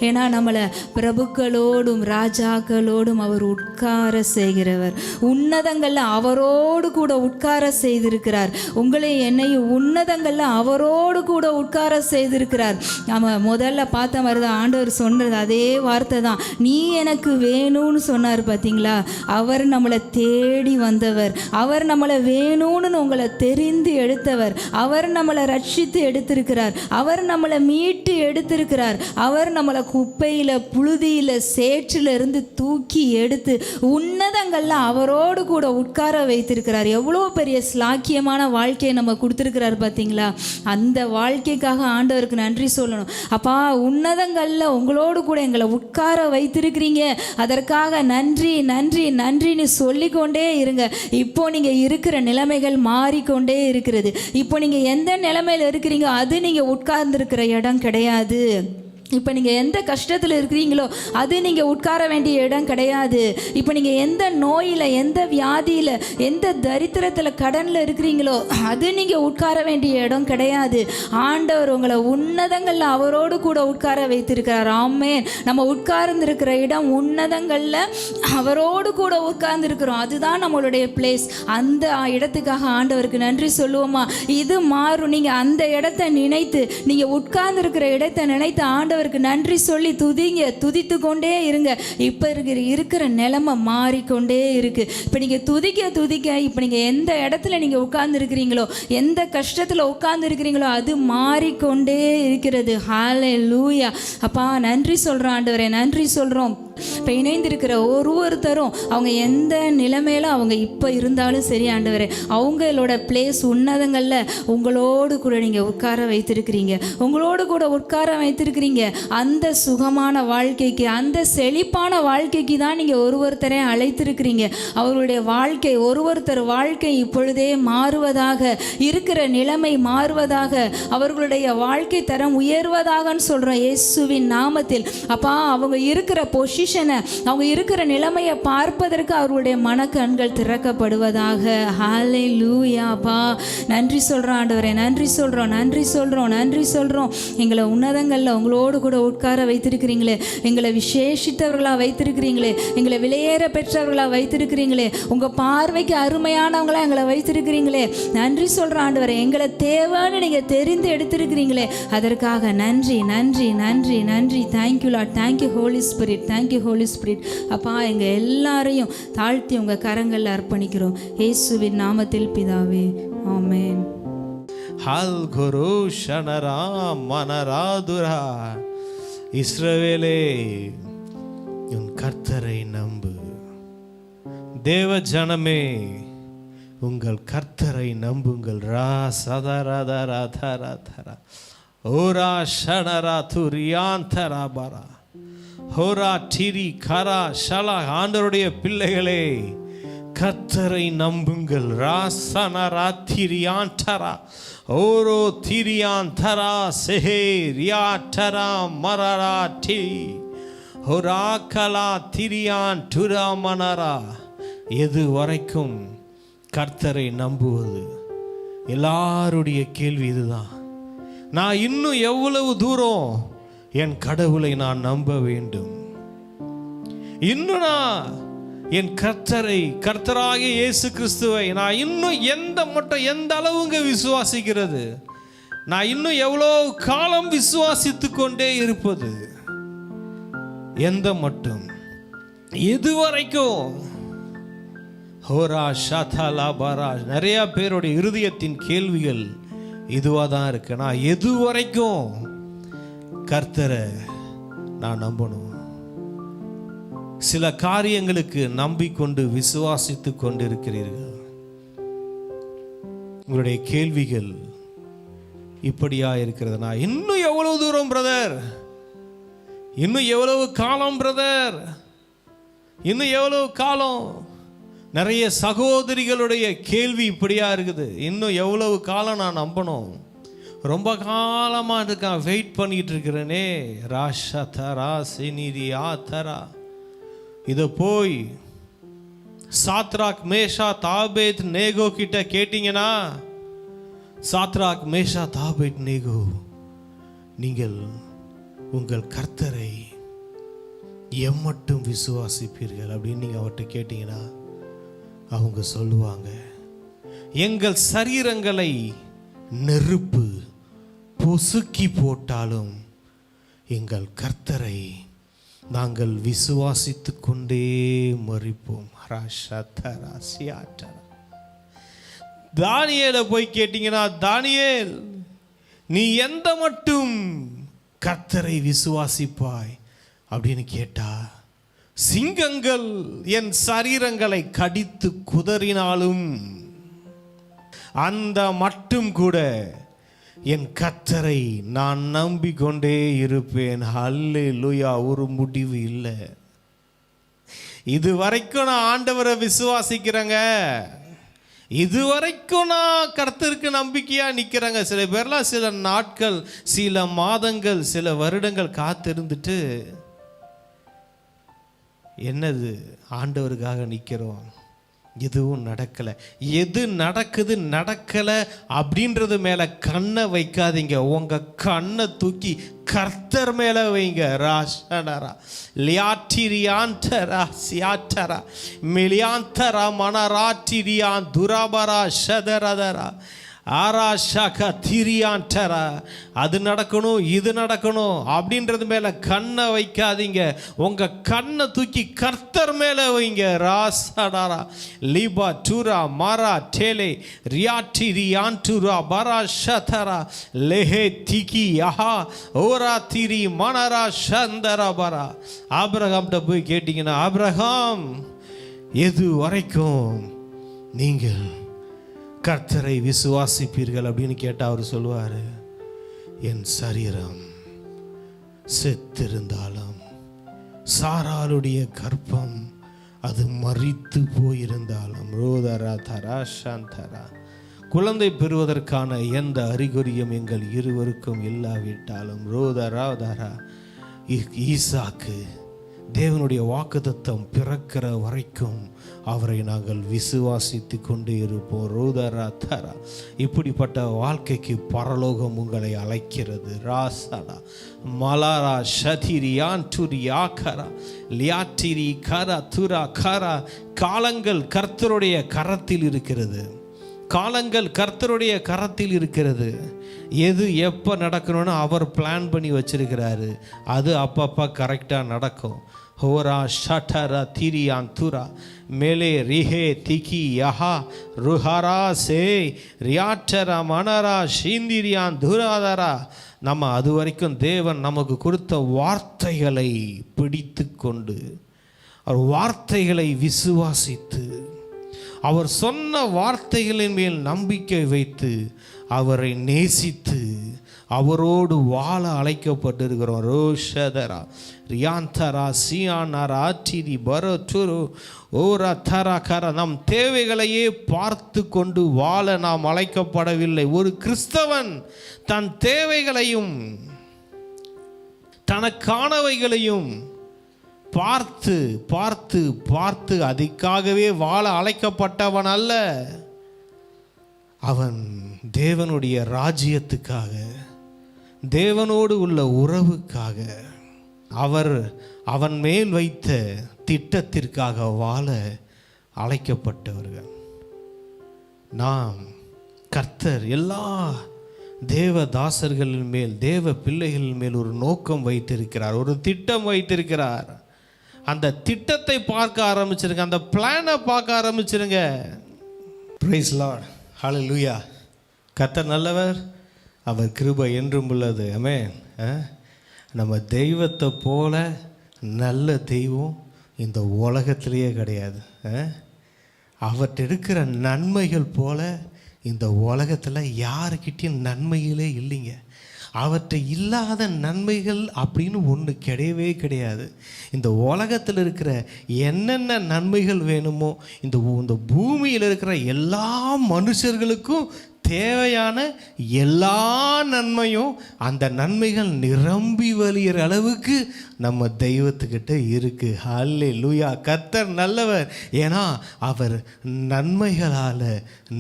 ஏன்னா நம்மளை பிரபுக்களோடும் ராஜாக்களோடும் அவர் உட்கார செய்கிறவர். உன்னதங்களில் அவரோடு கூட உட்கார செய்திருக்கிறார். உங்களை என்னையும் உன்னதங்கள்ல அவரோடு கூட உட்கார செய்திருக்கிறார். நம்ம முதல்ல பார்த்த மாதிரி தான் ஆண்டவர் சொன்னது அதே வார்த்தை தான். நீ எனக்கு வேணும்னு சொன்னார் பார்த்தீங்களா? அவர் நம்மளை தேடி வந்தவர், அவர் நம்மளை வேணும்னு உங்களை தெரிந்து எடுத்தவர், அவர் நம்மளை ரட்சித்து எடுத்திருக்கிறார், அவர் நம்மளை மீட்டு எடுத்திருக்கிறார், அவர் நம்மளை குப்பையில் புழுதியில் சேற்றில் இருந்து தூக்கி எடுத்து உன்னதங்கள்ல அவரோடு கூட உட்கார வைத்திருக்கிறார். எவ்வளோ பெரிய ஸ்லாக்கியமான வாழ்க்கையை நம்ம கொடுத்துருக்கிறார் பார்த்தீங்களா? அந்த வாழ்க்கைக்காக ஆண்டவருக்கு நன்றி சொல்லணும். அப்பா, உன்னதங்கள்ல உங்களோடு கூட எங்களை உட்கார வைத்திருக்கிறீங்க, அதற்காக நன்றி நன்றி நன்றின்னு சொல்லிக்கொண்டே இருங்க. இப்போ நீங்க இருக்கிற நிலைமைகள் மாறிக்கொண்டே இருக்கிறது. இப்போ நீங்க எந்த நிலைமையில இருக்கிறீங்க அது நீங்க உட்கார்ந்துருக்கிற இடம் கிடையாது. இப்போ நீங்கள் எந்த கஷ்டத்தில் இருக்கிறீங்களோ அது நீங்கள் உட்கார வேண்டிய இடம் கிடையாது. இப்போ நீங்கள் எந்த நோயில், எந்த வியாதியில், எந்த தரித்திரத்தில், கடனில் இருக்கிறீங்களோ அது நீங்கள் உட்கார வேண்டிய இடம் கிடையாது. ஆண்டவர் உங்களை உன்னதங்களில் அவரோடு கூட உட்கார வைத்திருக்கிறார். ஆமென். நம்ம உட்கார்ந்துருக்கிற இடம் உன்னதங்களில் அவரோடு கூட உட்கார்ந்துருக்கிறோம். அதுதான் நம்மளுடைய பிளேஸ். அந்த இடத்துக்காக ஆண்டவருக்கு நன்றி சொல்லுவோமா? இது மாறும். நீங்கள் அந்த இடத்தை நினைத்து, நீங்கள் உட்கார்ந்துருக்கிற இடத்தை நினைத்து ஆண்டவர் நன்றி சொல்லி துதிங்க, துதித்து கொண்டே இருங்க. இப்ப இருக்கிற நிலைமை மாறிக்கொண்டே இருக்கு. இப்ப நீங்க துதிக்க துதிக்க, இப்ப நீங்க எந்த இடத்துல நீங்க உட்கார்ந்து இருக்கிறீங்களோ, எந்த கஷ்டத்துல உட்கார்ந்து இருக்கிறீங்களோ அது மாறிக்கொண்டே இருக்கிறது. ஹல்லேலூயா. அப்பா, நன்றி சொல்றோம் ஆண்டவரே, நன்றி சொல்றோம். இப்போ இணைந்திருக்கிற ஒருத்தரும் அவங்க எந்த நிலைமையில அவங்க இப்போ இருந்தாலும் சரி ஆண்டவரே, அவங்களோட பிளேஸ் உன்னதங்களில் உங்களோடு கூட நீங்கள் உட்கார வைத்திருக்கிறீங்க, உங்களோடு கூட உட்கார வைத்திருக்கிறீங்க. அந்த சுகமான வாழ்க்கைக்கு, அந்த செழிப்பான வாழ்க்கைக்கு தான் நீங்கள் ஒருத்தரை அழைத்திருக்கிறீங்க. அவர்களுடைய வாழ்க்கை, ஒருத்தர் வாழ்க்கை இப்பொழுதே மாறுவதாக, இருக்கிற நிலைமை மாறுவதாக, அவர்களுடைய வாழ்க்கை தரம் உயர்வதாகன்னு சொல்கிறோம் இயேசுவின் நாமத்தில். அப்பா, அவங்க இருக்கிற பொசிஷன் சுச்சுவேஷனை, அவங்க இருக்கிற நிலைமையை பார்ப்பதற்கு அவர்களுடைய மனக்கண்கள் திறக்கப்படுவதாக. ஹல்லேலூயாப்பா. நன்றி சொல்கிறோம் ஆண்டவரே, நன்றி சொல்கிறோம், நன்றி சொல்கிறோம், நன்றி சொல்கிறோம். எங்களை உன்னதங்களில் உங்களோடு கூட உட்கார வைத்திருக்கிறீங்களே, எங்களை விசேஷித்தவர்களாக வைத்திருக்கிறீங்களே, எங்களை விலையேற பெற்றவர்களாக வைத்திருக்கிறீங்களே, உங்கள் பார்வைக்கு அருமையானவங்களாக எங்களை வைத்திருக்கிறீங்களே. நன்றி சொல்கிறோம் ஆண்டவரே. எங்களை தேவைன்னு நீங்கள் தெரிந்து எடுத்திருக்கிறீங்களே, அதற்காக நன்றி, நன்றி, நன்றி, நன்றி. Thank you Lord, thank you Holy Spirit, thank you Holy Spirit. அப்பா, எங்கள் எல்லாரையும் தாழ்த்தி உங்கள் கரங்களில் அர்ப்பணிக்கிறோம். இயேசுவின் நாமத்தில் பிதாவே, ஆமென். ஹல் குரு ஷனரா மனராதுரா. இஸ்ரவேலே, உன் கர்த்தரை நம்பு. தேவ ஜனமே, உங்கள் கர்த்தரை நம்புங்கள். ரா சதரதரா தரா தரா ஓரா ஷனரா துரியாந்தரா பரா ஹோரா டிரி கரா ஷலா. ஆண்டவருடைய பிள்ளைகளே, கர்த்தரை நம்புங்கள். ராசனரா திரியாந்தரா ஓரோ திரியாந்தரா செஹே ரியாட்டரா மரரா டி ஹோராக்கலா திரியான் டுரா மனரா. எது வரைக்கும் கர்த்தரை நம்புவது? எல்லாருடைய கேள்வி இதுதான். நான் இன்னும் எவ்வளவு தூரம் என் கடவுளை நான் நம்ப வேண்டும்? இன்னும் நான் என் கர்த்தராகிய இயேசு கிறிஸ்துவை நான் இன்னும் எந்த அளவுங்க விசுவாசிக்கிறது? நான் இன்னும் எவ்வளோ காலம் விசுவாசித்து கொண்டே இருப்பது? எந்த மட்டும்? எது வரைக்கும்? ஹோரா ஷாதாலா பாரா. நிறைய பேருடைய இருதயத்தின் கேள்விகள் இதுவாக தான் இருக்கு. நான் எது வரைக்கும் கர்த்தரை நான் நம்பணும்? சில காரியங்களுக்கு நம்பிக்கொண்டு விசுவாசித்து கொண்டு இருக்கிறீர்கள். உங்களுடைய கேள்விகள் இப்படியா இருக்கிறது? நான் இன்னும் எவ்வளவு தூரம் பிரதர்? இன்னும் எவ்வளவு காலம் பிரதர்? இன்னும் எவ்வளவு காலம்? நிறைய சகோதரிகளுடைய கேள்வி இப்படியா இருக்குது. இன்னும் எவ்வளவு காலம் நான் நம்பணும்? ரொம்ப காலமாக இருக்கான், வெயிட் பண்ணிட்டு இருக்கிறேனே. ராஷா தரா சினிரியா தரா. இதை போய் சாத்ராக் மேஷா தாபேத் நேகோ கிட்ட கேட்டீங்கன்னா, சாத்ராக் மேஷா தாபேத் நேகோ, நீங்கள் உங்கள் கர்த்தரை எம்மட்டும் விசுவாசிப்பீர்கள் அப்படின்னு நீங்கள் அவர்கிட்ட கேட்டீங்கன்னா, அவங்க சொல்லுவாங்க, எங்கள் சரீரங்களை நெருப்பு பொசுக்கி போட்டாலும் எங்கள் கர்த்தரை நாங்கள் விசுவாசித்து கொண்டே மரிப்போம். தானியேலை போய் கேட்டீங்கன்னா, தானியேல், நீ எந்த மட்டும் கர்த்தரை விசுவாசிப்பாய் அப்படின்னு கேட்டா, சிங்கங்கள் என் சரீரங்களை கடித்து குதறினாலும் அந்த மட்டும் கூட என் கர்த்தரை நான் நம்பிக்கொண்டே இருப்பேன். ஹல்லேலூயா. ஒரு முடிவு இல்லை. இது வரைக்கும் நான் ஆண்டவரை விசுவாசிக்கிறேங்க, இதுவரைக்கும் நான் கர்த்தருக்கு நம்பிக்கையா நிற்கிறேங்க. சில பேர்லாம் சில நாட்கள், சில மாதங்கள், சில வருடங்கள் காத்திருந்துட்டு, என்னது ஆண்டவருக்காக நிற்கிறோம், எதுவும் நடக்கலை. எது நடக்குது நடக்கலை அப்படின்றது மேலே கண்ணை வைக்காதீங்க. உங்கள் கண்ணை தூக்கி கர்த்தர் மேலே வைங்க. ராஷனரா லியாட்டிரியாண்டரா சியாட்டரா மிலியாந்தரா மனராட்டிரியான் துராபரா ஷதரதரா ஆராஷாக்கா திரியாண்டரா. அது நடக்கணும், இது நடக்கணும் அப்படின்றது மேலே கண்ணை வைக்காதீங்க. உங்கள் கண்ணை தூக்கி கர்த்தர் மேலே வைங்க. ராசடாரா லிபா டூரா மாரா டேலே ரியாட்டி ரியான்டூரா பரா ஷதரா லெஹே திகி யஹா ஓரா திரி மனரா ஷந்தரா பரா. ஆபிரகாம்கிட்ட போய் கேட்டிங்கன்னா, ஆபிரகாம், எது வரைக்கும் நீங்கள் கர்த்தரை விசுவாசிப்பீர்கள் அப்படின்னு கேட்டால் அவர் சொல்லுவார், என் சரீரம் செத்திருந்தாலும், சாராளுடைய கர்ப்பம் அது மரித்து போயிருந்தாலும், ரோதரா தரா சாந்தரா, குழந்தை பெறுவதற்கான எந்த அறிகுறியும் எங்கள் இருவருக்கும் இல்லாவிட்டாலும், ரோதரா தரா ஈசாக்கு தேவனுடைய வாக்குத்தத்தம் பிறக்கிற வரைக்கும் அவரை நாங்கள் விசுவாசித்து கொண்டு இருப்போம். ரோதரா தரா, இப்படிப்பட்ட வாழ்க்கைக்கு பரலோகம் உங்களை அழைக்கிறது. ராசடா மலாரா ஷதிரியான் துரியா கரா லியாட்டிரி கரா துரா கரா. காலங்கள் கர்த்தருடைய கரத்தில் இருக்கிறது. காலங்கள் கர்த்தருடைய கரத்தில் இருக்கிறது. எது எப்போ நடக்கணும்னு அவர் பிளான் பண்ணி வச்சிருக்கிறாரு. அது அப்பப்போ கரெக்டாக நடக்கும். ஹோரா ஷட்டரா திரியான் துரா மேலே ரிஹே திகி யஹா ருஹரா சே ரியாட்டரா மனரா ஷீந்திரியான் துராதரா. நம்ம அது வரைக்கும் தேவன் நமக்கு கொடுத்த வார்த்தைகளை பிடித்து கொண்டு, அவர் வார்த்தைகளை விசுவாசித்து, அவர் சொன்ன வார்த்தைகளின் மேல் நம்பிக்கை வைத்து, அவரை நேசித்து அவரோடு வாழ அழைக்கப்பட்டிருக்கிறோம். ரோஷதரா ரியாந்தரா சியானரா டிரி பரட்டுரு ஓரா தரா கர. நம் தேவைகளையே பார்த்து கொண்டு வாழ நாம் அழைக்கப்படவில்லை. ஒரு கிறிஸ்தவன் தன் தேவைகளையும் தனக்கானவைகளையும் பார்த்து பார்த்து பார்த்து அதுக்காகவே வாழ அழைக்கப்பட்டவன் அல்ல. அவன் தேவனுடைய ராஜ்யத்துக்காக, தேவனோடு உள்ள உறவுக்காக, அவன் மேல் வைத்த திட்டத்திற்காக வாழ அழைக்கப்பட்டவர்கள் நாம். கர்த்தர் எல்லா தேவ தாசர்களின் மேல், தேவ பிள்ளைகளின் மேல் ஒரு நோக்கம் வைத்திருக்கிறார், ஒரு திட்டம் வைத்திருக்கிறார். அந்த திட்டத்தை பார்க்க ஆரம்பிச்சிருங்க, அந்த பிளானை பார்க்க ஆரம்பிச்சிருங்க. பிரைஸ் லார்ட், ஹல்லேலூயா. கர்த்தர் நல்லவர், அவர் கிருபை என்றும் உள்ளது. ஆமென். நம்ம தெய்வத்தை போல நல்ல தெய்வம் இந்த உலகத்திலேயே கிடையாது. அவர்கிட்ட இருக்கிற நன்மைகள் போல இந்த உலகத்தில் யாருக்கிட்டையும் நன்மைகளே இல்லைங்க. அவற்றை இல்லாத நன்மைகள் அப்படின்னு ஒன்று கிடையவே கிடையாது. இந்த உலகத்தில் இருக்கிற என்னென்ன நன்மைகள் வேணுமோ, இந்த பூமியில் இருக்கிற எல்லா மனுஷர்களுக்கும் தேவையான எல்லா நன்மையும், அந்த நன்மைகள் நிரம்பி வழிகிற அளவுக்கு நம்ம தெய்வத்துக்கிட்ட இருக்குது. ஹல்லேலூயா. கர்த்தர் நல்லவர். ஏன்னா அவர் நன்மைகளால்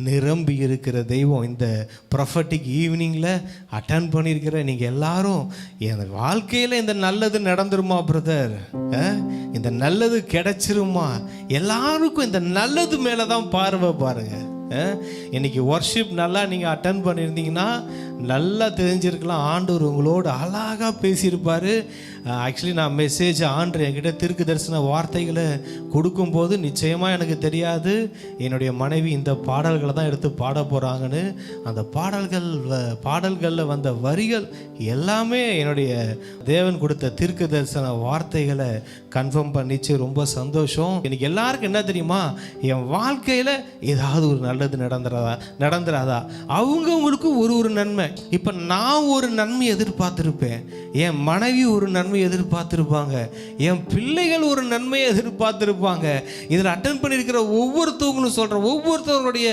நிரம்பி இருக்கிற தெய்வம். இந்த ப்ரொஃபட்டிக் ஈவினிங்கில் அட்டன் பண்ணியிருக்கிற நீங்கள் எல்லாரும், என் வாழ்க்கையில் இந்த நல்லது நடந்துருமா பிரதர், இந்த நல்லது கிடைச்சிருமா, எல்லாருக்கும் இந்த நல்லது மேலே தான் பார்வை பாருங்கள். இன்னைக்கு வர்ஷிப் நல்லா நீங்கள் அட்டன் பண்ணியிருந்தீங்கன்னா நல்லா தெரிஞ்சிருக்கலாம். ஆண்டவர் உங்களோடு அழகாக பேசியிருப்பார். ஆக்சுவலி நான் மெசேஜ் ஆண்டு என்கிட்ட திருக்கு தரிசன வார்த்தைகளை கொடுக்கும்போது நிச்சயமாக எனக்கு தெரியாது என்னுடைய மனைவி இந்த பாடல்களை தான் எடுத்து பாட போகிறாங்கன்னு. அந்த பாடல்களில் வந்த வரிகள் எல்லாமே என்னுடைய தேவன் கொடுத்த திருக்கு தரிசன வார்த்தைகளை கன்ஃபார்ம் பண்ணிச்சு. ரொம்ப சந்தோஷம். எனக்கு எல்லாருக்கும் என்ன தெரியுமா, என் வாழ்க்கையில் ஏதாவது ஒரு நல்லது நடந்துராதா அவங்களுக்கு ஒரு நன்மை. இப்போ நான் ஒரு நன்மை எதிர்பார்த்துருப்பேன், என் மனைவி ஒரு நன்மை எதிர்பார்த்துருப்பாங்க, என் பிள்ளைகள் ஒரு நன்மையை எதிர்பார்த்துருப்பாங்க. இதில் அட்டன் பண்ணியிருக்கிற ஒவ்வொருத்தவங்களும் சொல்கிற ஒவ்வொருத்தவங்களுடைய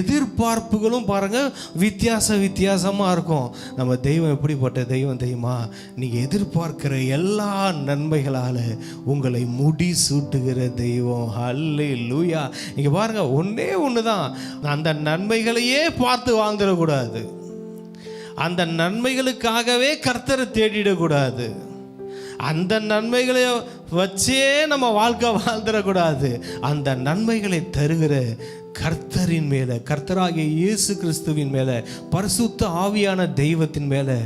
எதிர்பார்ப்புகளும் பாருங்கள் வித்தியாசமாக இருக்கும். நம்ம தெய்வம் எப்படிப்பட்ட தெய்வம் தெரியுமா, நீங்கள் எதிர்பார்க்கிற எல்லா நன்மைகளால் உங்களை முடி சூட்டுகிற தெய்வம். ஹல்லேலூயா. இங்கே பாருங்கள், ஒன்றே ஒன்று தான், அந்த நன்மைகளையே பார்த்து வாழ்ந்துடக்கூடாது, அந்த நன்மைகளுக்காகவே கர்த்தரை தேடிடக்கூடாது, அந்த நன்மைகளை வச்சே நம்ம வாழ்க்கை வாழ்ந்துடக்கூடாது. அந்த நன்மைகளை தருகிற கர்த்தரின் மேலே, கர்த்தராகிய இயேசு கிறிஸ்துவின் மேலே, பரிசுத்த ஆவியான தெய்வத்தின் மேலே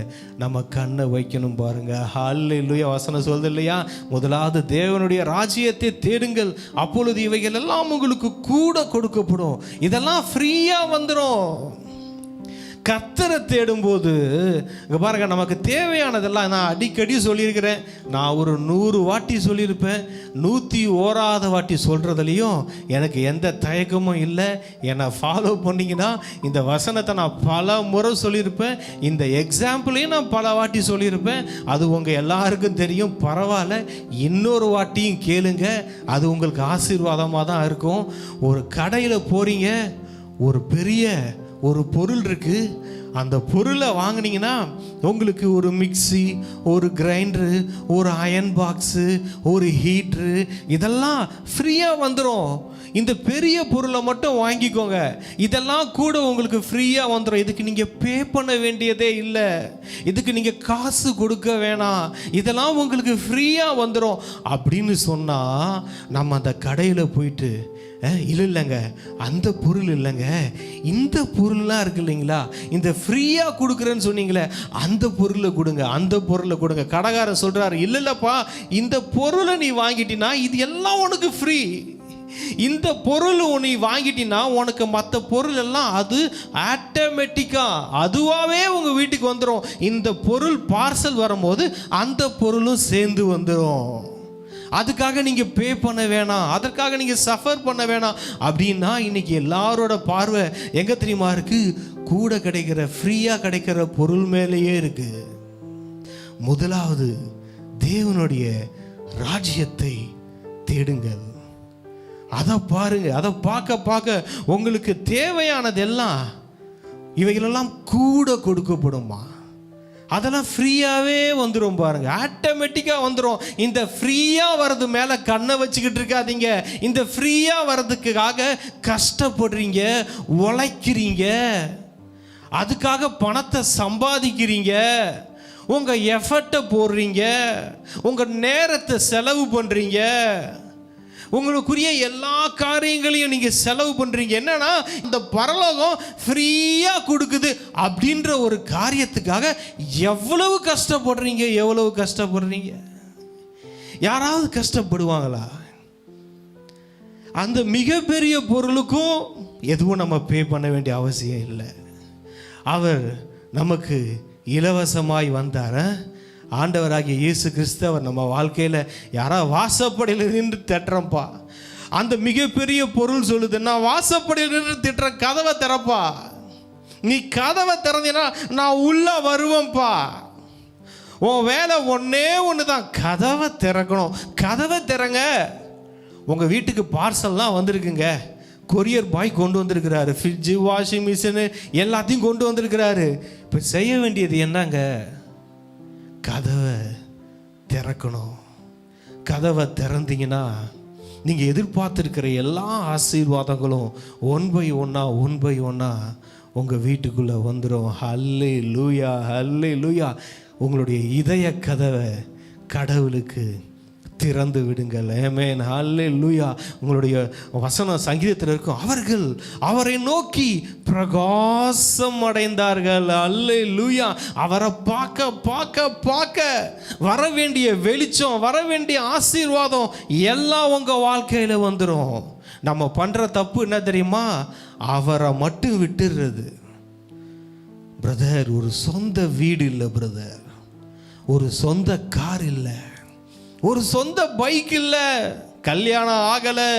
நம்ம கண்ணை வைக்கணும். பாருங்க, ஹல்லேலூயா. வசனம் சொல்லுது இல்லையா, முதலாவது தேவனுடைய ராஜ்யத்தை தேடுங்கள், அப்பொழுது இவைகள் எல்லாம் உங்களுக்கு கூட கொடுக்கப்படும். இதெல்லாம் ஃப்ரீயாக வந்துடும். கர்த்தரை தேடும்போது இங்கே பாருங்க, நமக்கு தேவையானதெல்லாம் நான் அடிக்கடி சொல்லியிருக்கிறேன். நான் ஒரு 100 வாட்டி சொல்லியிருப்பேன். 101வது வாட்டி சொல்கிறதுலையும் எனக்கு எந்த தயக்கமும் இல்லை. என்னை ஃபாலோ பண்ணிங்கன்னா இந்த வசனத்தை நான் பல முறை சொல்லியிருப்பேன். இந்த எக்ஸாம்பிளையும் நான் பல வாட்டி சொல்லியிருப்பேன். அது உங்கள் எல்லாருக்கும் தெரியும். பரவாயில்ல, இன்னொரு வாட்டியும் கேளுங்க, அது உங்களுக்கு ஆசீர்வாதமாக தான் இருக்கும். ஒரு கடையில் போகிறீங்க, ஒரு பெரிய ஒரு பொருள் இருக்குது, அந்த பொருளை வாங்கினீங்கன்னா உங்களுக்கு ஒரு மிக்ஸி, ஒரு கிரைண்டரு, ஒரு அயன் பாக்ஸு, ஒரு ஹீட்ரு இதெல்லாம் ஃப்ரீயாக வந்துடும். இந்த பெரிய பொருளை மட்டும் வாங்கிக்கோங்க, இதெல்லாம் கூட உங்களுக்கு ஃப்ரீயாக வந்துடும். இதுக்கு நீங்கள் பே பண்ண வேண்டியதே இல்லை, இதுக்கு நீங்கள் காசு கொடுக்க வேணாம், இதெல்லாம் உங்களுக்கு ஃப்ரீயாக வந்துடும் அப்படின்னு சொன்னால் நம்ம அந்த கடையில் போயிட்டு இல்லைங்க அந்த பொருள் இல்லைங்க, இந்த பொருள்லாம் இருக்கு இல்லைங்களா, இந்த ஃப்ரீயாக கொடுக்குறேன்னு சொன்னீங்களே அந்த பொருளை கொடுங்க, அந்த பொருளை கொடுங்க. கடைக்காரன் சொல்கிறாரு, இல்லைல்லப்பா இந்த பொருளை நீ வாங்கிட்டினா இது எல்லாம் உனக்கு ஃப்ரீ, இந்த பொருள் நீ வாங்கிட்டினா உனக்கு மற்ற பொருள் எல்லாம் அது ஆட்டோமேட்டிக்காக அதுவாகவே உங்கள் வீட்டுக்கு வந்துடும். இந்த பொருள் பார்சல் வரும்போது அந்த பொருளும் சேர்ந்து வந்துடும், அதுக்காக நீங்கள் பே பண்ண வேணாம், அதற்காக நீங்கள் சஃபர் பண்ண வேணாம் அப்படின்னா இன்னைக்கு எல்லாரோட பார்வை எங்கே தெரியுமா இருக்குது? கூட கிடைக்கிற ஃப்ரீயாக கிடைக்கிற பொருள் மேலேயே இருக்குது. முதலாவது தேவனுடைய ராஜ்யத்தை தேடுங்கள், அதை பாருங்க, அதை பார்க்க பார்க்க உங்களுக்கு தேவையானதெல்லாம் இவைகளெல்லாம் கூட கொடுக்கப்படுமா, அதெல்லாம் ஃப்ரீயாகவே வந்துடும். பாருங்க, ஆட்டோமேட்டிக்காக வந்துடும். இந்த ஃப்ரீயாக வர்றது மேலே கண்ணை வச்சுக்கிட்டு இருக்காதீங்க. இந்த ஃப்ரீயாக வர்றதுக்காக கஷ்டப்படுறீங்க, உழைக்கிறீங்க, அதுக்காக பணத்தை சம்பாதிக்கிறீங்க, உங்கள் எஃபர்ட்டை போடுறீங்க, உங்கள் நேரத்தை செலவு பண்ணுறீங்க, உங்களுக்குரிய எல்லா காரியங்களையும் நீங்கள் செலவு பண்ணுறீங்க. என்னன்னா இந்த பரலோகம் ஃப்ரீயாக கொடுக்குது அப்படின்ற ஒரு காரியத்துக்காக எவ்வளவு கஷ்டப்படுறீங்க, எவ்வளவு கஷ்டப்படுறீங்க. யாராவது கஷ்டப்படுவாங்களா? அந்த மிகப்பெரிய பொருளுக்கும் எதுவும் நம்ம பே பண்ண வேண்டிய அவசியம் இல்லை. அவர் நமக்கு இலவசமாய் வந்தார். ஆண்டவராகிய இயேசு கிறிஸ்து அவர் நம்ம வாழ்க்கையில் யாராவது வாசப்படியில் நின்று திட்டுறப்பா, அந்த மிகப்பெரிய பொருள் சொல்லுது, நான் வாசப்படியில் நின்று திட்டுறேன், கதவை திறப்பா, நீ கதவை திறந்தீன்னா நான் உள்ள வருவேன்ப்பா. உன் வேலை ஒன்றே ஒன்று தான், கதவை திறக்கணும். கதவை திறங்க. உங்கள் வீட்டுக்கு பார்சல்லாம் வந்திருக்குங்க, கொரியர் பாய் கொண்டு வந்திருக்கிறாரு, ஃப்ரிட்ஜு, வாஷிங் மிஷினு எல்லாத்தையும் கொண்டு வந்திருக்கிறாரு. இப்போ செய்ய வேண்டியது என்னங்க? கதவை திறக்கணும். கதவை திறந்தீங்கன்னா நீங்கள் எதிர்பார்த்துருக்கிற எல்லா ஆசீர்வாதங்களும் ஒன் பை ஒன்னா உங்கள் வீட்டுக்குள்ளே வந்துடும். ஹல்லேலூயா, ஹல்லேலூயா. உங்களுடைய இதய கதவை கடவுளுக்கு திறந்து விடுங்கள். ஆமென், ஹல்லேலூயா. உங்களுடைய வசனம் சங்கீதத்தில் இருக்கும், அவர்கள் அவரை நோக்கி பிரகாசம் அடைந்தார்கள். ஹல்லேலூயா. அவரை பார்க்க பார்க்க பார்க்க வர வேண்டிய வெளிச்சம், வர வேண்டிய ஆசீர்வாதம் எல்லாம் உங்கள் வாழ்க்கையில் வந்துடும். நம்ம பண்ணுற தப்பு என்ன தெரியுமா? அவரை மட்டும் விட்டுடுறது. பிரதர், ஒரு சொந்த வீடு இல்லை பிரதர், ஒரு சொந்த கார் இல்லை, ஒரு சொந்த பைக் இல்லை, கல்யாணம் ஆகலை,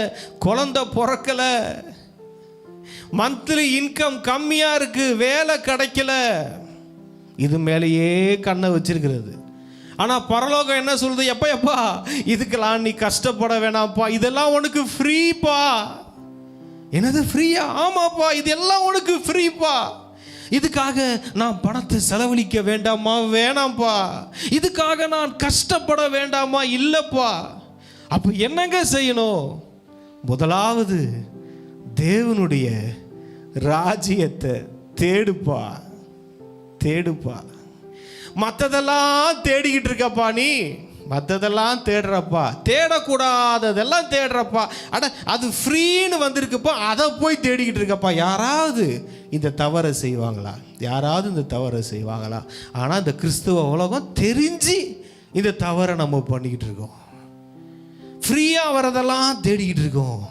குழந்தை பிறக்கலை, மந்த்லி இன்கம் கம்மியாக இருக்குது, வேலை கிடைக்கல, இது மேலேயே கண்ணை வச்சிருக்கிறது. ஆனால் பரலோகம் என்ன சொல்லுது? எப்பா இதுக்கெல்லாம் நீ கஷ்டப்பட வேணாம்ப்பா, இதெல்லாம் உனக்கு ஃப்ரீப்பா. என்னது ஃப்ரீயா? ஆமாப்பா, இதெல்லாம் உனக்கு ஃப்ரீப்பா. இதுக்காக நான் பணத்தை செலவழிக்க வேண்டாமா? வேணாம்ப்பா. இதுக்காக நான் கஷ்டப்பட வேண்டாமா? இல்லைப்பா. அப்போ என்னங்க செய்யணும்? முதலாவது தேவனுடைய ராஜ்யத்தை தேடுப்பா, தேடுப்பா. மற்றதெல்லாம் தேடிக்கிட்டு இருக்கப்பா, நீ மற்றதெல்லாம் தேடுறப்பா, தேடக்கூடாததெல்லாம் தேடுறப்பா. அட, அது ஃப்ரீன்னு வந்திருக்குப்பா, அதை போய் தேடிக்கிட்டு இருக்கப்பா. யாராவது இந்த தவறை செய்வாங்களா? யாராவது இந்த தவறை செய்வாங்களா? ஆனால் இந்த கிறிஸ்துவ உலகம் தெரிஞ்சு இந்த தவறை நம்ம பண்ணிக்கிட்டு இருக்கோம். ஃப்ரீயாக வரதெல்லாம் தேடிக்கிட்டு இருக்கோம்.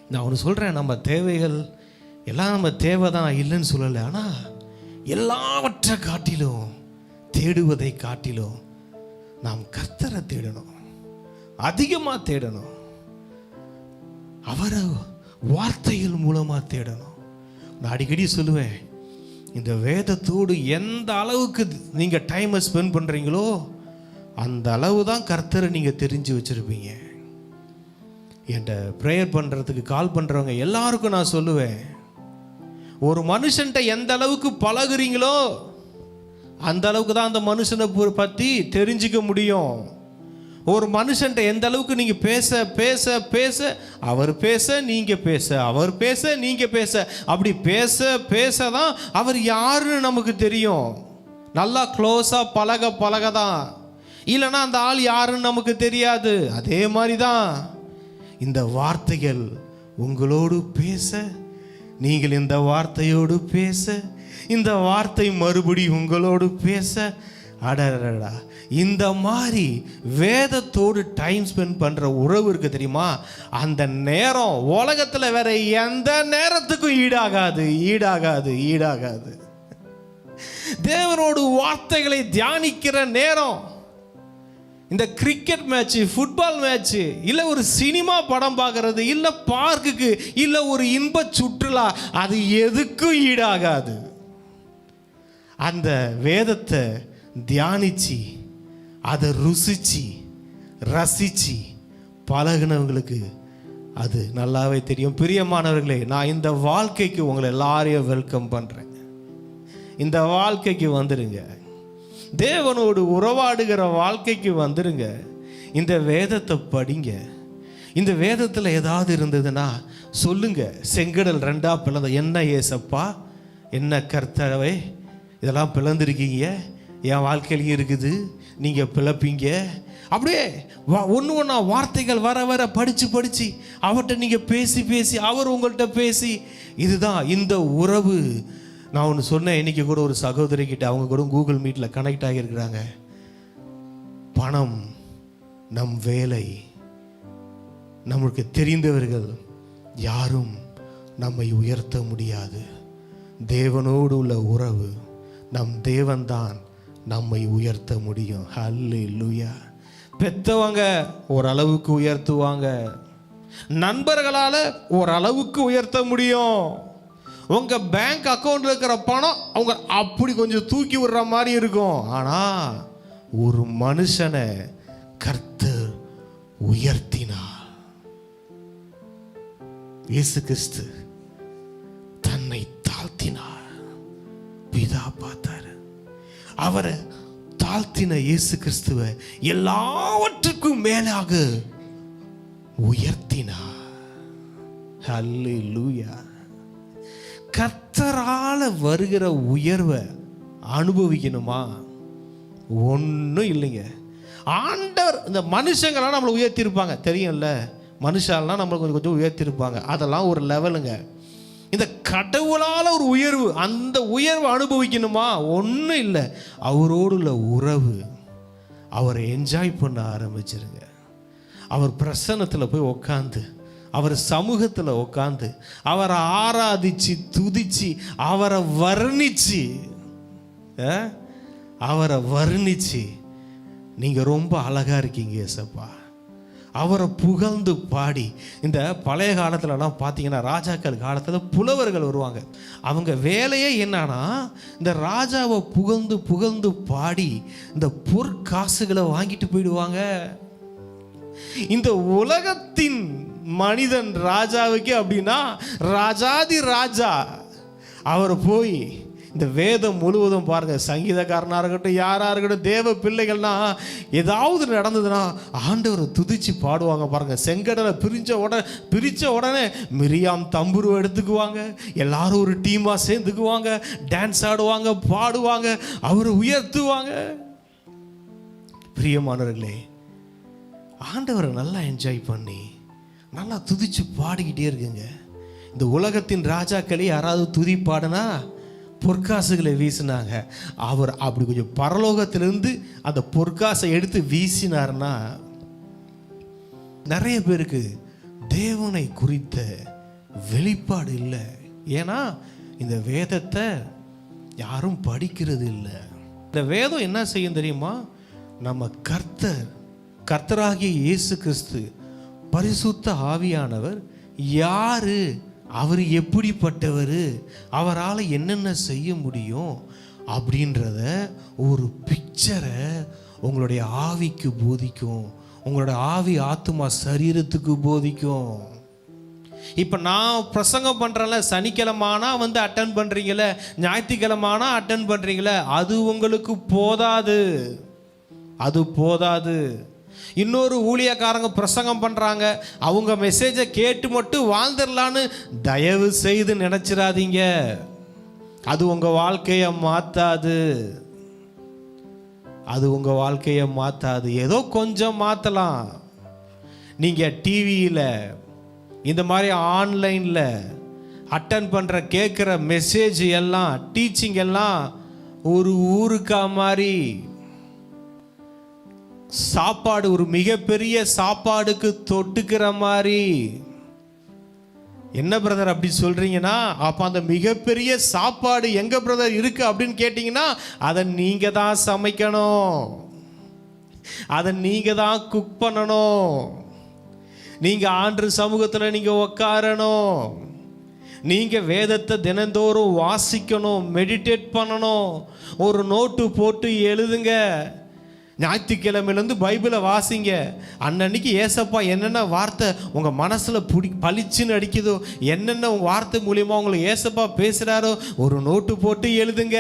நான் ஒன்று சொல்கிறேன், நம்ம தேவைகள் எல்லாம் நம்ம தேவை தான், இல்லைன்னு சொல்லலை. ஆனால் எல்லாவற்றை காட்டிலும், தேடுவதை காட்டிலும் நாம் கர்த்தரை தேடணும், அதிகமாக தேடணும், அவரை வார்த்தைகள் மூலமாக தேடணும். நான் அடிக்கடி சொல்லுவேன், இந்த வேதத்தோடு எந்த அளவுக்கு நீங்கள் டைமை ஸ்பெண்ட் பண்ணுறீங்களோ அந்த அளவு தான் கர்த்தரை நீங்கள் தெரிஞ்சு வச்சுருப்பீங்க. என்கிட்ட ப்ரேயர் பண்ணுறதுக்கு கால் பண்ணுறவங்க எல்லாருக்கும் நான் சொல்லுவேன், ஒரு மனுஷன்ட்ட எந்த அளவுக்கு பழகுறீங்களோ அந்த அளவுக்கு தான் அந்த மனுஷனை பற்றி தெரிஞ்சுக்க முடியும். ஒரு மனுஷன்ட்ட எந்த அளவுக்கு நீங்கள் பேச பேச பேச, அவர் பேச நீங்கள் பேச, அவர் பேச நீங்கள் பேச, அப்படி பேச பேச தான் அவர் யாருன்னு நமக்கு தெரியும். நல்லா க்ளோஸாக பழக பழக தான், இல்லைன்னா அந்த ஆள் யாருன்னு நமக்கு தெரியாது. அதே மாதிரி தான் இந்த வார்த்தைகள் உங்களோடு பேச, நீங்கள் இந்த வார்த்தையோடு பேச, இந்த வார்த்தை மறுபடி உங்களோடு பேச, அடடா, இந்த மாதிரி வேதத்தோடு டைம் ஸ்பெண்ட் பண்ணுற உறவு இருக்கு தெரியுமா, அந்த நேரம் உலகத்தில் வேற எந்த நேரத்துக்கும் ஈடாகாது ஈடாகாது ஈடாகாது. தேவனோடு வார்த்தைகளை தியானிக்கிற நேரம், இந்த கிரிக்கெட் மேட்ச்சு, ஃபுட்பால் மேட்ச்சு, இல்லை ஒரு சினிமா படம் பார்க்கறது, இல்லை பார்க்குக்கு, இல்லை ஒரு இன்ப சுற்றுலா, அது எதுக்கும் ஈடாகாது. அந்த வேதத்தை தியானிச்சு அதை ருசிச்சு ரசிச்சு பழகினவங்களுக்கு அது நல்லாவே தெரியும். பிரியமானவர்களே, நான் இந்த வாழ்க்கைக்கு உங்களை எல்லாரையும் வெல்கம் பண்ணுறேன். இந்த வாழ்க்கைக்கு வந்துடுங்க, தேவனோடு உறவாடுகிற வாழ்க்கைக்கு வந்துடுங்க. இந்த வேதத்தை படிங்க. இந்த வேதத்தில் ஏதாவது இருந்ததுன்னா சொல்லுங்க. செங்கடல் 2ஆ பிளந்த, என்ன ஏசப்பா, என்ன கர்த்தரவே, இதெல்லாம் பிளந்திருக்கீங்க, என் வாழ்க்கையிலையும் இருக்குது, நீங்கள் பிளப்பீங்க. அப்படியே ஒன்று ஒன்றா வார்த்தைகள் வர வர படித்து படித்து அவர்கிட்ட நீங்கள் பேசி பேசி அவர் உங்கள்கிட்ட பேசி, இதுதான் இந்த உறவு. நான் ஒன்று சொன்னேன், இன்றைக்கி கூட ஒரு சகோதரி கிட்ட, அவங்க கூட கூகுள் மீட்டில் கனெக்ட் ஆகியிருக்கிறாங்க. பணம், நம் வேலை, நம்மளுக்கு தெரிந்தவர்கள் யாரும் நம்மை உயர்த்த முடியாது. தேவனோடு உள்ள உறவு, நம் தேவன்தான் நம்மை உயர்த்த முடியும். ஹல்லேலூயா. பெத்தவங்க ஓரளவுக்கு உயர்த்துவாங்க, நண்பர்களால் ஓரளவுக்கு உயர்த்த முடியும். உங்கள் பேங்க் அக்கௌண்ட்டில் இருக்கிற பணம் அவங்க அப்படி கொஞ்சம் தூக்கி விடுற மாதிரி இருக்கும். ஆனால் ஒரு மனுஷனை கர்த்தர் உயர்த்தினார். இயேசு கிறிஸ்து தன்னை தாழ்த்தினார். பிதா பார்த்தாரு, அவரை தாழ்த்தின இயேசு கிறிஸ்துவை எல்லாவற்றுக்கும் மேலாக உயர்த்தினார். ஹல்லேலூயா. கர்த்தரால வருகிற உயர்வை அனுபவிக்கணுமா? ஒன்றும் இல்லைங்க. ஆண்டவர், இந்த மனுஷங்களாம் நம்மளை உயர்த்திருப்பாங்க தெரியும்ல, மனுஷாலாம் நம்மளை கொஞ்சம் கொஞ்சம் உயர்த்திருப்பாங்க, அதெல்லாம் ஒரு லெவலுங்க. இந்த கடவுளால் ஒரு உயர்வு, அந்த உயர்வை அனுபவிக்கணுமா? ஒன்றும் இல்லை. அவரோடு உள்ள உறவு, அவரை என்ஜாய் பண்ண ஆரம்பிச்சிருங்க. அவர் பிரசன்னத்தில் போய் உக்காந்து, அவர் சமூகத்தில் உட்காந்து, அவரை ஆராதிச்சு துதிச்சு, அவரை வர்ணிச்சு நீங்கள் ரொம்ப அழகாக இருக்கீங்க ஏசப்பா, அவரை புகழ்ந்து பாடி. இந்த பழைய காலத்துலலாம் பார்த்தீங்கன்னா, ராஜாக்கள் காலத்தில் புலவர்கள் வருவாங்க. அவங்க வேலையே என்னன்னா, இந்த ராஜாவை புகழ்ந்து புகழ்ந்து பாடி இந்த பொற்காசுகளை வாங்கிட்டு போயிடுவாங்க. இந்த உலகத்தின் மனிதன் ராஜாவுக்கு அப்படின்னா, ராஜாதி ராஜா அவரை போய் இந்த வேதம் முழுவதும் பாருங்க, சங்கீதக்காரனாக இருக்கட்டும், யாராக இருக்கட்டும், தேவ பிள்ளைகள்னா ஏதாவது நடந்ததுன்னா ஆண்டவரை துதிச்சு பாடுவாங்க. பாருங்க, செங்கடலை பிரித்த உடனே மிரியாம் தம்புரு எடுத்துக்குவாங்க, எல்லாரும் ஒரு டீமாக சேர்ந்துக்குவாங்க, டான்ஸ் ஆடுவாங்க, பாடுவாங்க, அவரை உயர்த்துவாங்க. பிரியமானவர்களே, ஆண்டவரை நல்லா என்ஜாய் பண்ணி நல்லா துதிச்சு பாடிக்கிட்டே இருக்குங்க. இந்த உலகத்தின் ராஜாக்களே யாராவது துதி பாடுனா பொற்காசுகளை வீசினாங்க. அவர் அப்படி கொஞ்சம் பரலோகத்திலிருந்து அந்த பொற்காசை எடுத்து வீசினார்னா, நிறைய பேருக்கு தேவனை குறித்த வெளிப்பாடு இல்லை. ஏன்னா இந்த வேதத்தை யாரும் படிக்கிறது இல்லை. இந்த வேதம் என்ன செய்யும் தெரியுமா? நம்ம கர்த்தராகிய இயேசு கிறிஸ்து, பரிசுத்த ஆவியானவர் யாரு, அவர் எப்படிப்பட்டவர், அவரால் என்னென்ன செய்ய முடியும் அப்படின்றத ஒரு பிக்சரை உங்களுடைய ஆவிக்கு போதிக்கும், உங்களுடைய ஆவி ஆத்மா சரீரத்துக்கு போதிக்கும். இப்போ நான் பிரசங்கம் பண்ணுறேன்ல, சனிக்கிழமானா வந்து அட்டன் பண்ணுறீங்களே, ஞாயிற்றுக்கிழமானா அட்டன் பண்ணுறீங்களே, அது உங்களுக்கு போதாது, அது போதாது. இன்னொரு ஊழியக்காரங்க பிரசங்கம் பண்ணுறாங்க, அவங்க மெசேஜை கேட்டு மட்டும் வாழ்ந்துடலான்னு தயவு செய்து நினச்சிடாதீங்க. அது உங்கள் வாழ்க்கையை மாற்றாது, அது உங்கள் வாழ்க்கையை மாற்றாது. ஏதோ கொஞ்சம் மாற்றலாம். நீங்கள் டிவியில் இந்த மாதிரி ஆன்லைனில் அட்டன் பண்ணுற கேட்குற மெசேஜ் எல்லாம், டீச்சிங் எல்லாம் ஒரு ஊருக்கா மாதிரி, சாப்பாடு ஒரு மிகப்பெரிய சாப்பாடுக்கு தொட்டுக்கிற மாதிரி. என்ன பிரதர் அப்படி சொல்றீங்கன்னா, அப்போ அந்த மிகப்பெரிய சாப்பாடு எங்க பிரதர் இருக்கு அப்படின்னு கேட்டிங்கன்னா, அதை நீங்க தான் சமைக்கணும், அதை நீங்க தான் குக் பண்ணணும். நீங்க ஆண்டு சமூகத்தில் நீங்க உட்காரணும், நீங்க வேதத்தை தினந்தோறும் வாசிக்கணும், மெடிடேட் பண்ணணும். ஒரு நோட்டு போட்டு எழுதுங்க. ஞாயிற்றுக்கிழமையிலேருந்து பைபிளை வாசிங்க. அன்னன்னைக்கு ஏசப்பா என்னென்ன வார்த்தை உங்கள் மனசில் பளிச்சுன்னு அடிக்குதோ, என்னென்ன உங்கள் வார்த்தை மூலியமாக உங்களுக்கு ஏசப்பா பேசுகிறாரோ ஒரு நோட்டு போட்டு எழுதுங்க.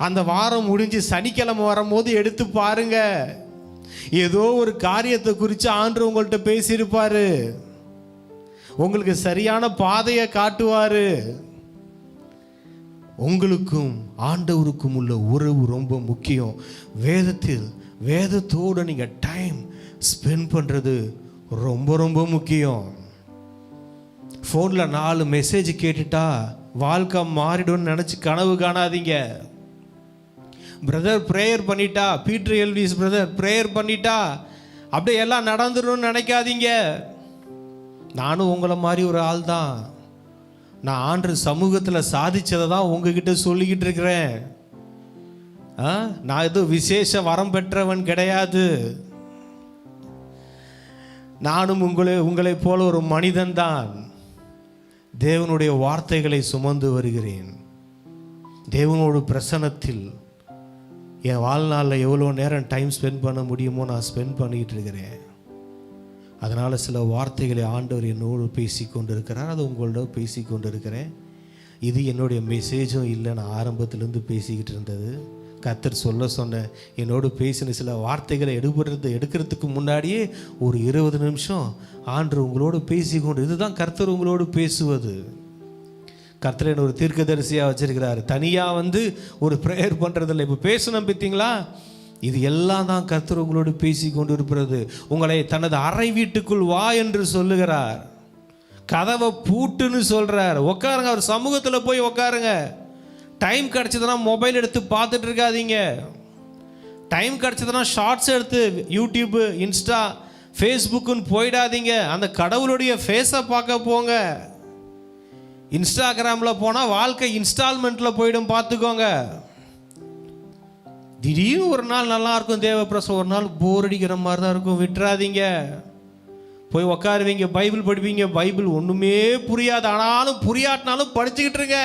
அந்த வாரம் முடிஞ்சு சனிக்கிழமை வரும்போது எடுத்து பாருங்க. ஏதோ ஒரு காரியத்தை குறித்து ஆண்டவர் உங்கள்கிட்ட பேசியிருப்பார், உங்களுக்கு சரியான பாதையை காட்டுவார். உங்களுக்கும் ஆண்டவருக்கும் உள்ள உறவு ரொம்ப முக்கியம். வேதத்தோடு நீங்கள் டைம் ஸ்பெண்ட் பண்ணுறது ரொம்ப ரொம்ப முக்கியம். ஃபோனில் 4 மெசேஜ் கேட்டுட்டா வாழ்க்கை மாறிடும்னு நினச்சி கனவு காணாதீங்க. பிரதர் ப்ரேயர் பண்ணிட்டா, பீட்டர் எல்விஸ் பிரதர் ப்ரேயர் பண்ணிட்டா அப்படியே எல்லாம் நடந்துடும் நினைக்காதீங்க. நானும் உங்களை மாதிரி ஒரு ஆள் தான். நான் ஆண்டு சமூகத்தில் சாதிச்சதை தான் உங்ககிட்ட சொல்லிக்கிட்டு இருக்கிறேன். நான் எதுவும் விசேஷ வரம் பெற்றவன் கிடையாது. நானும் உங்களை போல ஒரு மனிதன் தான். தேவனுடைய வார்த்தைகளை சுமந்து வருகிறேன். தேவனோட பிரசன்னத்தில் என் வாழ்நாளில் எவ்வளோ நேரம் டைம் ஸ்பெண்ட் பண்ண முடியுமோ நான் ஸ்பெண்ட் பண்ணிக்கிட்டு இருக்கிறேன். அதனால் சில வார்த்தைகளை ஆண்டவர் என்னோடு பேசி கொண்டு இருக்கிறார், அது உங்களோட பேசி கொண்டு இருக்கிறேன். இது என்னுடைய மெசேஜும் இல்லை, நான் ஆரம்பத்திலேருந்து பேசிக்கிட்டு இருந்தது. கர்த்தர் சொன்ன என்னோடு பேசின சில வார்த்தைகளை எடுக்கிறதுக்கு முன்னாடியே ஒரு 20 நிமிஷம் ஆண்டவர் உங்களோடு பேசி கொண்டு, இதுதான் கர்த்தர் உங்களோடு பேசுவது. கர்த்தர் என்ன ஒரு தீர்க்கதரிசியாக வச்சிருக்கிறார். தனியாக வந்து ஒரு ப்ரேயர் பண்ணுறதில்லை. இப்போ பேசணும் பார்த்தீங்களா, இது எல்லாம் தான் கர்த்தர் உங்களோடு பேசி கொண்டு இருப்பது. உங்களை தனது அறை வீட்டுக்குள் வா என்று சொல்லுகிறார், கதவை பூட்டுன்னு சொல்கிறார். உட்காருங்க, அவர் சமூகத்தில் போய் உட்காருங்க. டைம் கிடச்சதுன்னா மொபைல் எடுத்து பார்த்துட்டு இருக்காதீங்க. டைம் கிடச்சதுன்னா ஷார்ட்ஸ் எடுத்து யூடியூப்பு, இன்ஸ்டா, ஃபேஸ்புக்குன்னு போயிடாதீங்க. அந்த கடவுளுடைய ஃபேஸை பார்க்க போங்க. இன்ஸ்டாகிராமில் போனால் வாழ்க்கை இன்ஸ்டால்மெண்ட்டில் போயிடும், பார்த்துக்கோங்க. திடீர்னு ஒரு நாள் நல்லா இருக்கும் தேவப்பிரசம், ஒரு நாள் போர் அடிக்கிற மாதிரி தான் இருக்கும். விட்டுறாதீங்க, போய் உக்காருவீங்க, பைபிள் படிப்பீங்க. பைபிள் ஒன்றுமே புரியாது, ஆனாலும் புரியாட்டினாலும் படிச்சுக்கிட்டு இருங்க.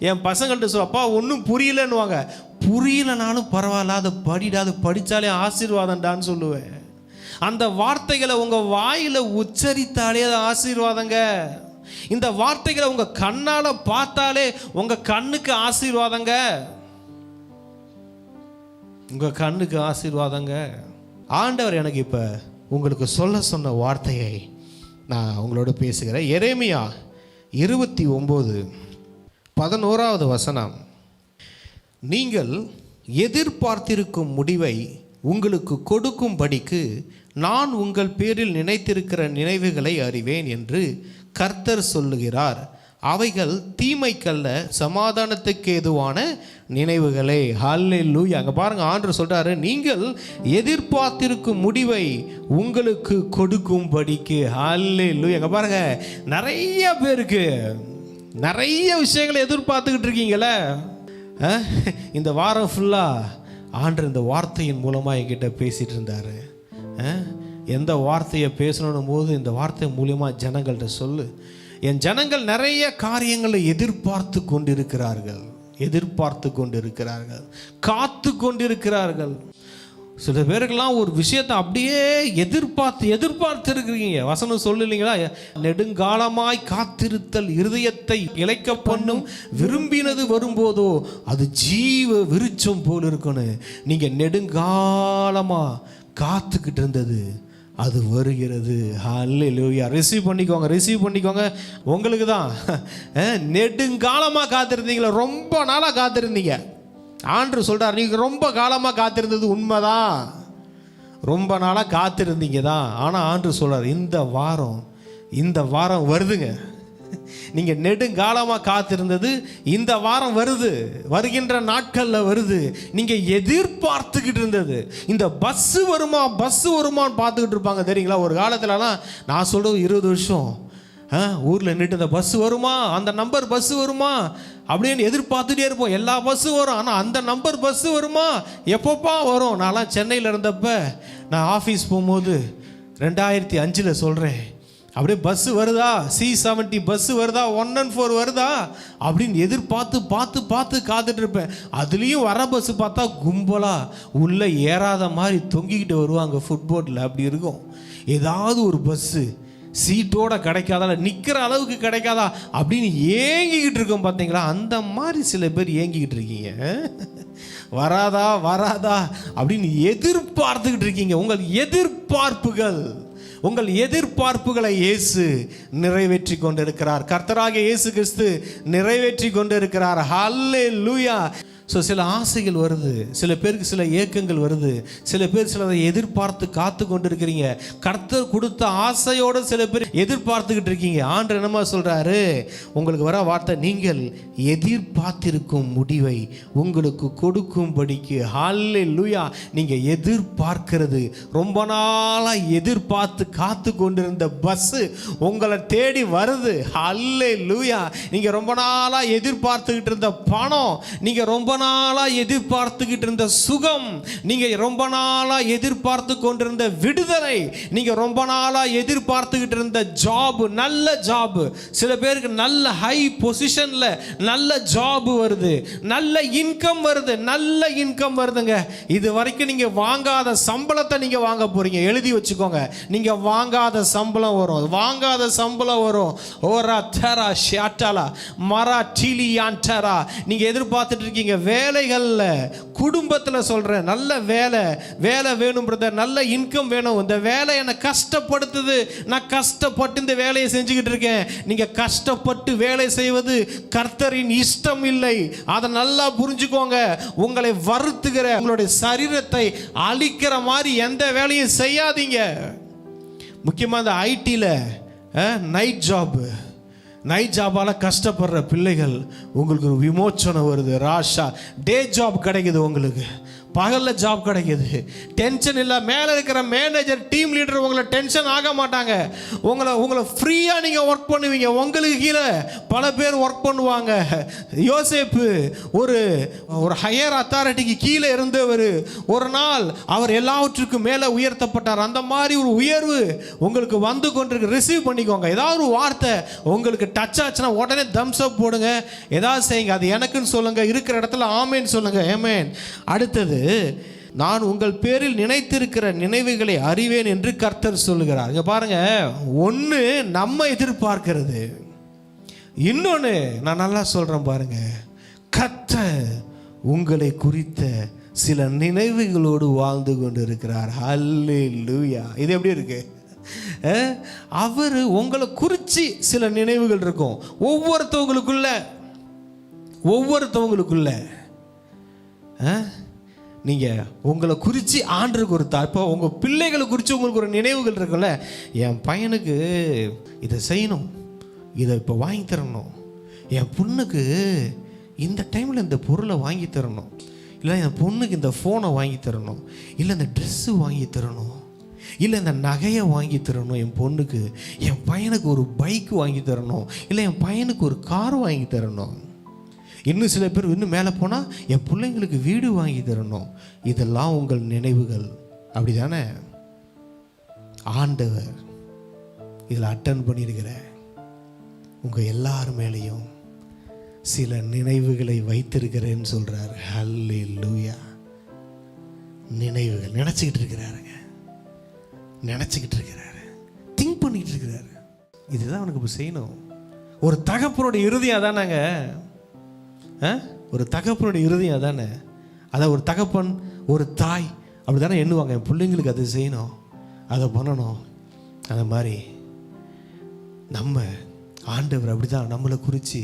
என் பசங்கள்கிட்ட அப்பா ஒன்றும் புரியலன்னுவாங்க. புரியலனாலும் பரவாயில்ல, அதை படிடா, அதை படித்தாலே ஆசீர்வாதம்டான்னு சொல்லுவேன். அந்த வார்த்தைகளை உங்கள் வாயில் உச்சரித்தாலே அது ஆசீர்வாதங்க. இந்த வார்த்தைகளை உங்கள் கண்ணால் பார்த்தாலே உங்கள் கண்ணுக்கு ஆசீர்வாதங்க, உங்கள் கண்ணுக்கு ஆசீர்வாதங்க. ஆண்டவர் எனக்கு இப்போ உங்களுக்கு சொன்ன வார்த்தையை நான் உங்களோட பேசுகிறேன். எரேமியா 29:11 வசனம். நீங்கள் எதிர்பார்த்திருக்கும் முடிவை உங்களுக்கு கொடுக்கும்படிக்கு நான் உங்கள் பேரில் நினைத்திருக்கிற நினைவுகளை அறிவேன் என்று கர்த்தர் சொல்லுகிறார். அவைகள் தீமைக்கல்ல, சமாதானத்துக்கு ஏதுவான நினைவுகளே. ஹல்லேலூயா. அங்கே பாருங்க, ஆண்டவர் சொல்றாரு, நீங்கள் எதிர்பார்த்திருக்கும் முடிவை உங்களுக்கு கொடுக்கும்படிக்கு. ஹல்லேலூயா. அங்கே பாருங்க, நிறைய பேருக்கு நிறைய விஷயங்களை எதிர்பார்த்துக்கிட்டு இருக்கீங்களே. இந்த வாரம் ஃபுல்லாக ஆண்டவர் இந்த வார்த்தையின் மூலமாக என்கிட்ட பேசிகிட்டு இருந்தார். எந்த வார்த்தையை பேசணும் போது இந்த வார்த்தை மூலியமாக ஜனங்கள்கிட்ட சொல்லு. என் ஜனங்கள் நிறைய காரியங்களை எதிர்பார்த்து கொண்டிருக்கிறார்கள், காத்து கொண்டிருக்கிறார்கள். சில பேருக்கெல்லாம் ஒரு விஷயத்தை அப்படியே எதிர்பார்த்து இருக்கிறீங்க. வசனம் சொல்லலைங்களா, நெடுங்காலமாய் காத்திருத்தல் இருதயத்தை இளைக்க பண்ணும், விரும்பினது வரும்போதோ அது ஜீவ விருட்சம் போல் இருக்கணும். நீங்க நெடுங்காலமா காத்துக்கிட்டு இருந்தது அது வருகிறது. ஹல்லேலூயா. ரிசீவ் பண்ணிக்கோங்க. உங்களுக்கு தான். நெடுங்காலமாக காத்திருந்தீங்களா, ரொம்ப நாளாக காத்திருந்தீங்க. ஆண்டவர் சொல்கிறார், நீங்கள் ரொம்ப காலமாக காத்திருந்தது உண்மைதான், ரொம்ப நாளாக காத்திருந்தீங்க தான். ஆனால் ஆண்டவர் சொல்கிறார், இந்த வாரம் வருதுங்க. நீங்கள் நெடுங்காலமாக காத்திருந்தது இந்த வாரம் வருது, வருகின்ற நாட்களில் வருது. நீங்கள் எதிர்பார்த்துக்கிட்டு இருந்தது இந்த பஸ்ஸு வருமான்னு பார்த்துக்கிட்டு இருப்பாங்க தெரியுங்களா. ஒரு காலத்துலலாம் நான் சொல்கிறது 20 வருஷம் ஊரில் நின்றுட்டு இந்த பஸ்ஸு வருமா, அந்த நம்பர் பஸ்ஸு வருமா அப்படின்னு எதிர்பார்த்துட்டே இருப்போம். எல்லா பஸ்ஸும் வரும், ஆனால் அந்த நம்பர் பஸ்ஸு வருமா, எப்பப்பா வரும். நான்லாம் சென்னையில் இருந்தப்ப நான் ஆஃபீஸ் போகும்போது 2005 சொல்கிறேன், அப்படியே பஸ்ஸு வருதா, C70 பஸ்ஸு வருதா, 114 வருதா அப்படின்னு பார்த்து காத்துட்டு இருப்பேன். அதுலேயும் வர பஸ்ஸு பார்த்தா கும்பலாக உள்ளே ஏறாத மாதிரி தொங்கிக்கிட்டு வருவாங்க ஃபுட்போர்டில். அப்படி இருக்கும். ஏதாவது ஒரு பஸ்ஸு சீட்டோட கிடைக்காதா, நிற்கிற அளவுக்கு கிடைக்காதா அப்படின்னு ஏங்கிக்கிட்டு இருக்கோம் பார்த்தீங்களா. அந்த மாதிரி சில பேர் ஏங்கிக்கிட்டு இருக்கீங்க. வராதா அப்படின்னு எதிர்பார்த்துக்கிட்டு இருக்கீங்க. உங்கள் எதிர்பார்ப்புகளை இயேசு நிறைவேற்றி கொண்டிருக்கிறார். கர்த்தராகிய இயேசு கிறிஸ்து நிறைவேற்றி கொண்டிருக்கிறார். ஹல்லேலூயா. ஸோ சில ஆசைகள் வருது, சில பேருக்கு சில ஏக்கங்கள் வருது, சில பேர் சிலதை எதிர்பார்த்து காத்து கொண்டு இருக்கிறீங்க. கர்த்தர் கொடுத்த ஆசையோடு சில பேர் எதிர்பார்த்துக்கிட்டு இருக்கீங்க. ஆண்டவர் என்னமா சொல்கிறாரு, உங்களுக்கு வர வார்த்தை, நீங்கள் எதிர்பார்த்திருக்கும் முடிவை உங்களுக்கு கொடுக்கும்படிக்கு. ஹல்லேலூயா. நீங்கள் எதிர்பார்க்கிறது, ரொம்ப நாளாக எதிர்பார்த்து காத்து கொண்டிருந்த பஸ்ஸு உங்களை தேடி வருது. ஹல்லேலூயா. நீங்கள் ரொம்ப நாளாக எதிர்பார்த்துக்கிட்டு இருந்த பணம், நீங்கள் ரொம்ப நாளாக எதிர்பார்த்துக்கிட்டு இருந்த சுகம், நீங்கள் ரொம்ப நாளாக எதிர்பார்த்து கொண்டிருந்த விடுதலை, நீங்கள் ரொம்ப நாளாக எதிர்பார்த்துக்கிட்டு இருந்த ஜாப், நல்ல ஜாப். சில பேருக்கு நல்ல ஹை பொசிஷனில் நல்ல ஜாப் வருது, நல்ல இன்கம் வருதுங்க. இது வரைக்கும் நீங்கள் வாங்காத சம்பளத்தை நீங்கள் வாங்க போறீங்க. எழுதி வச்சுக்கோங்க, நீங்கள் வாங்காத சம்பளம் வரும். ஓரா தரா ஷாட்டாலா மரா டீலியான்டரா. நீங்கள் எதிர்பார்த்துட்டு இருக்கீங்க வேலைகளில், குடும்பத்தில் சொல்கிறேன், நல்ல வேலை வேணும் பிரதர், நல்ல இன்கம் வேணும். இந்த வேலை என்னை கஷ்டப்படுத்துது, நான் கஷ்டப்பட்டு இந்த வேலையை செஞ்சுக்கிட்டு இருக்கேன். நீங்கள் கஷ்டப்பட்டு வேலை செய்வது கர்த்தரின் இஷ்டம் இல்லை. அதை நல்லா புரிஞ்சுக்கோங்க. உங்களை வருத்துகிற, உங்களுடைய சரீரத்தை அழிக்கிற மாதிரி எந்த வேலையும் செய்யாதீங்க. முக்கியமாக இந்த ஐடியில் நைட் ஜாபால் கஷ்டப்படுற பிள்ளைகள், உங்களுக்கு ஒரு விமோச்சனம் வருது. ராஷா டே ஜாப் கிடைக்குது, உங்களுக்கு பகலில் ஜாப் கிடைக்கிது. டென்ஷன் இல்லை. மேலே இருக்கிற மேனேஜர், டீம் லீடர் உங்களை டென்ஷன் ஆக மாட்டாங்க. உங்களை ஃப்ரீயாக நீங்கள் ஒர்க் பண்ணுவீங்க. உங்களுக்கு கீழே பல பேர் ஒர்க் பண்ணுவாங்க. யோசேப்பு ஒரு ஹையர் அத்தாரிட்டிக்கு கீழே இருந்தவர். ஒரு நாள் அவர் எல்லாவற்றுக்கும் மேலே உயர்த்தப்பட்டார். அந்த மாதிரி ஒரு உயர்வு உங்களுக்கு வந்து கொண்டிருக்கு. ரிசீவ் பண்ணிக்கோங்க. ஏதாவது ஒரு வார்த்தை உங்களுக்கு டச் ஆச்சுன்னா உடனே தம்ஸ் அப் போடுங்க. ஏதாவது செய்யுங்க. அது எனக்குன்னு சொல்லுங்கள். இருக்கிற இடத்துல ஆமேன்னு சொல்லுங்கள். ஆமேன். அடுத்தது, நான் உங்கள் பேரில் நினைத்திருக்கிற நினைவுகளை அறிவேன் என்று கர்த்தர் சொல்லுகிறார். இங்க பாருங்க, ஒன்று நம்ம எதிர்பார்க்கிறது, இன்னொன்று நான் நல்லா சொல்றேன் பாருங்க, கர்த்தர் உங்களை குறித்த சில நினைவுகளோடு வாழ்ந்து கொண்டு இருக்கிறார். ஹல்லேலூயா. இது எப்படி இருக்கு? அவர் உங்களை குறித்து சில நினைவுகள் இருக்கும். ஒவ்வொருத்தவங்களுக்குள்ள நீங்கள் உங்களை குறித்து ஆண்டருக்கு ஒரு இப்போ உங்கள் பிள்ளைகளை குறித்து உங்களுக்கு ஒரு நினைவுகள் இருக்குல்ல. என் பையனுக்கு இதை செய்யணும், இதை இப்போ வாங்கி தரணும், என் பொண்ணுக்கு இந்த டைமில் இந்த பொருளை வாங்கி தரணும், இல்லை என் பொண்ணுக்கு இந்த ஃபோனை வாங்கி தரணும், இல்லை இந்த ட்ரெஸ்ஸு வாங்கி தரணும், இல்லை இந்த நகையை வாங்கி தரணும், என் பொண்ணுக்கு, என் பையனுக்கு ஒரு பைக் வாங்கி தரணும், இல்லை என் பையனுக்கு ஒரு கார் வாங்கி தரணும். இன்னும் சில பேர் இன்னும் மேலே போனால் என் பிள்ளைங்களுக்கு வீடு வாங்கி தரணும். இதெல்லாம் உங்கள் நினைவுகள், அப்படி தானே? ஆண்டவர் இதில் அட்டன் பண்ணியிருக்கிற உங்கள் எல்லார் மேலேயும் சில நினைவுகளை வைத்திருக்கிறேன்னு சொல்கிறார். ஹல்லேலூயா. நினைவுகள். நினச்சிக்கிட்டு இருக்கிறாருங்க, நினச்சிக்கிட்டு இருக்கிறாரு, திங்க் பண்ணிக்கிட்டு இருக்கிறாரு. இதுதான் அவனுக்கு இப்போ செய்யணும். ஒரு தகப்பனுடைய இருதயம் அதானாங்க, ஒரு தகப்பனுடைய இருதயம் அதானே. அதான் ஒரு தகப்பன் ஒரு தாய் அப்படி தானே எண்ணுவாங்க, என் பிள்ளைங்களுக்கு அதை செய்யணும், அதை பண்ணணும். அந்த மாதிரி நம்ம ஆண்டவர் அப்படி தான் நம்மளை குறித்து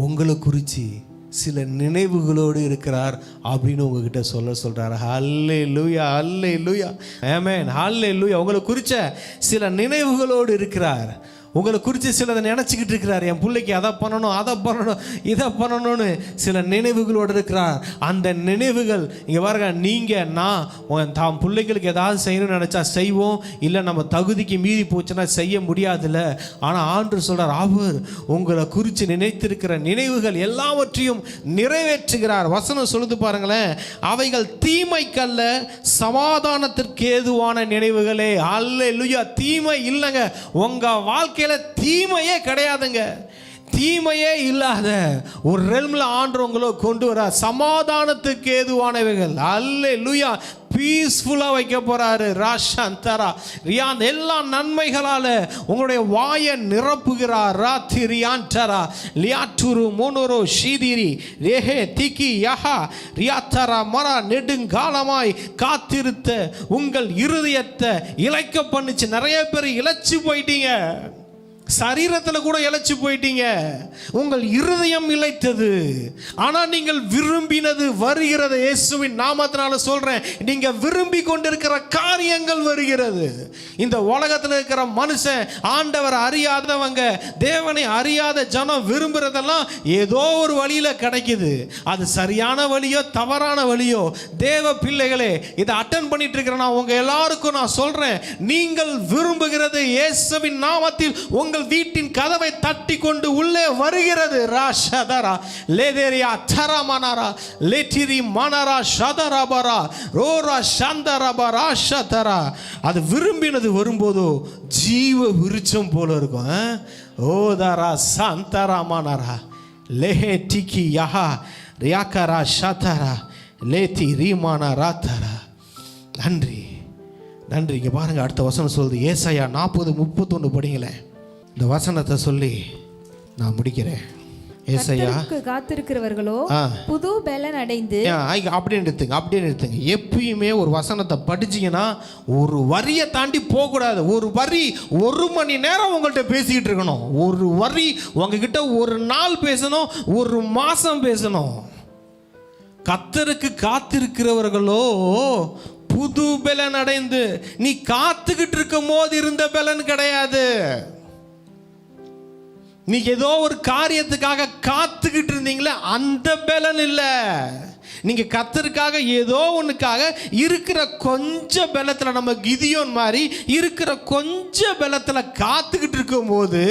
உங்களை குறித்து சில நினைவுகளோடு இருக்கிறார் அப்படின்னு உங்ககிட்ட சொல்கிறார். ஹல்லேலூயா, ஹல்லேலூயா, ஆமென், ஹல்லேலூயா. உங்களை குறித்த சில நினைவுகளோடு இருக்கிறார். உங்களை குறித்து சிலதை நினச்சிக்கிட்டு இருக்கிறார். என் பிள்ளைக்கு அதை பண்ணணும், அதை பண்ணணும், இதை பண்ணணும்னு சில நினைவுகளோடு இருக்கிறார். அந்த நினைவுகள் இங்கே பாருங்க, நீங்கள் நான் தாம் பிள்ளைங்களுக்கு ஏதாவது செய்யணும்னு நினச்சா செய்வோம், இல்லை நம்ம தகுதிக்கு மீறி போச்சுன்னா செய்ய முடியாதுல்ல. ஆனால் ஆண்டவர் சொல்கிறார், அவர் உங்களை குறித்து நினைத்திருக்கிற நினைவுகள் எல்லாவற்றையும் நிறைவேற்றுகிறார். வசனம் சொல்லுது பாருங்களேன், அவைகள் தீமைக்கல்ல சமாதானத்திற்கு ஏதுவான நினைவுகளே. அல்லேலூயா. தீமை இல்லைங்க, உங்கள் வாழ்க்கை தீமையே கிடையாதுங்க. தீமையே இல்லாத ஒரு ரெல்ம்ல ஆண்டவர் உங்களை கொண்டு வர சமாதானத்துக்கு ஏதுவானவைகள். அல்லேலூயா. பீஸ்ஃபுல்லா வைக்க போறாரு. ராஷாந்தரா ரியான் எல்லா நன்மைகளால உங்களுடைய வாயை நிரப்புகிறார். ராத்திரியாந்தரா லியாட்டுரு மோனோரோ ஷீதிரி ரேஹே திக்கி யஹா ரியாத்தரா மரா நெடுங்காலமாய் காத்திருத்த உங்கள் இருதயத்தை இளைக்க பண்ணுச்சு. நிறைய பேர் இளைச்சு போயிட்டீங்க, சரீரத்தில் கூட இழைச்சு போயிட்டீங்க. உங்கள் இருதயம் இழைத்தது, ஆனால் நீங்கள் விரும்பினது வருகிறது. இயேசுவின் நாமத்தினால சொல்றேன், நீங்க விரும்பி கொண்டிருக்கிற காரியங்கள் வருகிறது. இந்த உலகத்தில் இருக்கிற மனுஷன், ஆண்டவர் அறியாதவங்க, தேவனை அறியாத ஜனம் விரும்புறதெல்லாம் ஏதோ ஒரு வழியில கிடைக்குது. அது சரியான வழியோ தவறான வழியோ, தேவ பிள்ளைகளே இதை அட்டன் பண்ணிட்டு இருக்கிறேன் உங்க எல்லாருக்கும் நான் சொல்றேன், நீங்கள் விரும்புகிறது இயேசுவின் நாமத்தில் உங்கள் வீட்டின் கதவை தட்டி கொண்டு உள்ளே வருகிறது. ராஷதரா லேதேரியா தரமனரா லேட்டிரி மனரா ஷதரபரா ரோரா சந்தரபரா ஷதரா. அது விரும்பினது வரும்போதோ ஜீவ விருட்சம் போல இருக்கும். ஓதரா சந்தரா மனரா லேஹே டிக்கி யஹா ரியாக்கரா ஷதரா லேத்தி ரீமானா ராத்தரா. நன்றி, நன்றி. இங்கே பாருங்க, அடுத்த வசனம் சொல்லுது. ஏசாயா 40:31 படிங்களேன். இந்த வசனத்தை சொல்லி நான் முடிக்கிறேன். ஏசாயா காத்திருக்கிறவர்களோ புது பலன் அடைந்து. அப்படின்னு எடுத்துங்க. எப்பயுமே ஒரு வசனத்தை படிச்சீங்கன்னா ஒரு வரியை தாண்டி போகக்கூடாது. ஒரு வரி 1 மணி நேரம் உங்கள்கிட்ட பேசிக்கிட்டு இருக்கணும். ஒரு வரி உங்ககிட்ட ஒரு நாள் பேசணும், ஒரு மாசம் பேசணும். கர்த்தருக்கு காத்திருக்கிறவர்களோ புது பலன் அடைந்து. நீ காத்துக்கிட்டு இருக்கும் போது இருந்த பலன் கிடையாது. நீ ஏதோ ஒரு காரியத்துக்காக காத்துக்கிட்டு இருந்தீங்களே, அந்த பலன் இல்லை. நீங்க கர்த்தருக்காக ஏதோ ஒண்ணுக்காக இருக்கிற கொஞ்ச பலத்துல, நம்ம கிதியோன் மாதிரி இருக்கிற கொஞ்ச பலத்துல காத்துக்கிட்டு இருக்கும் போது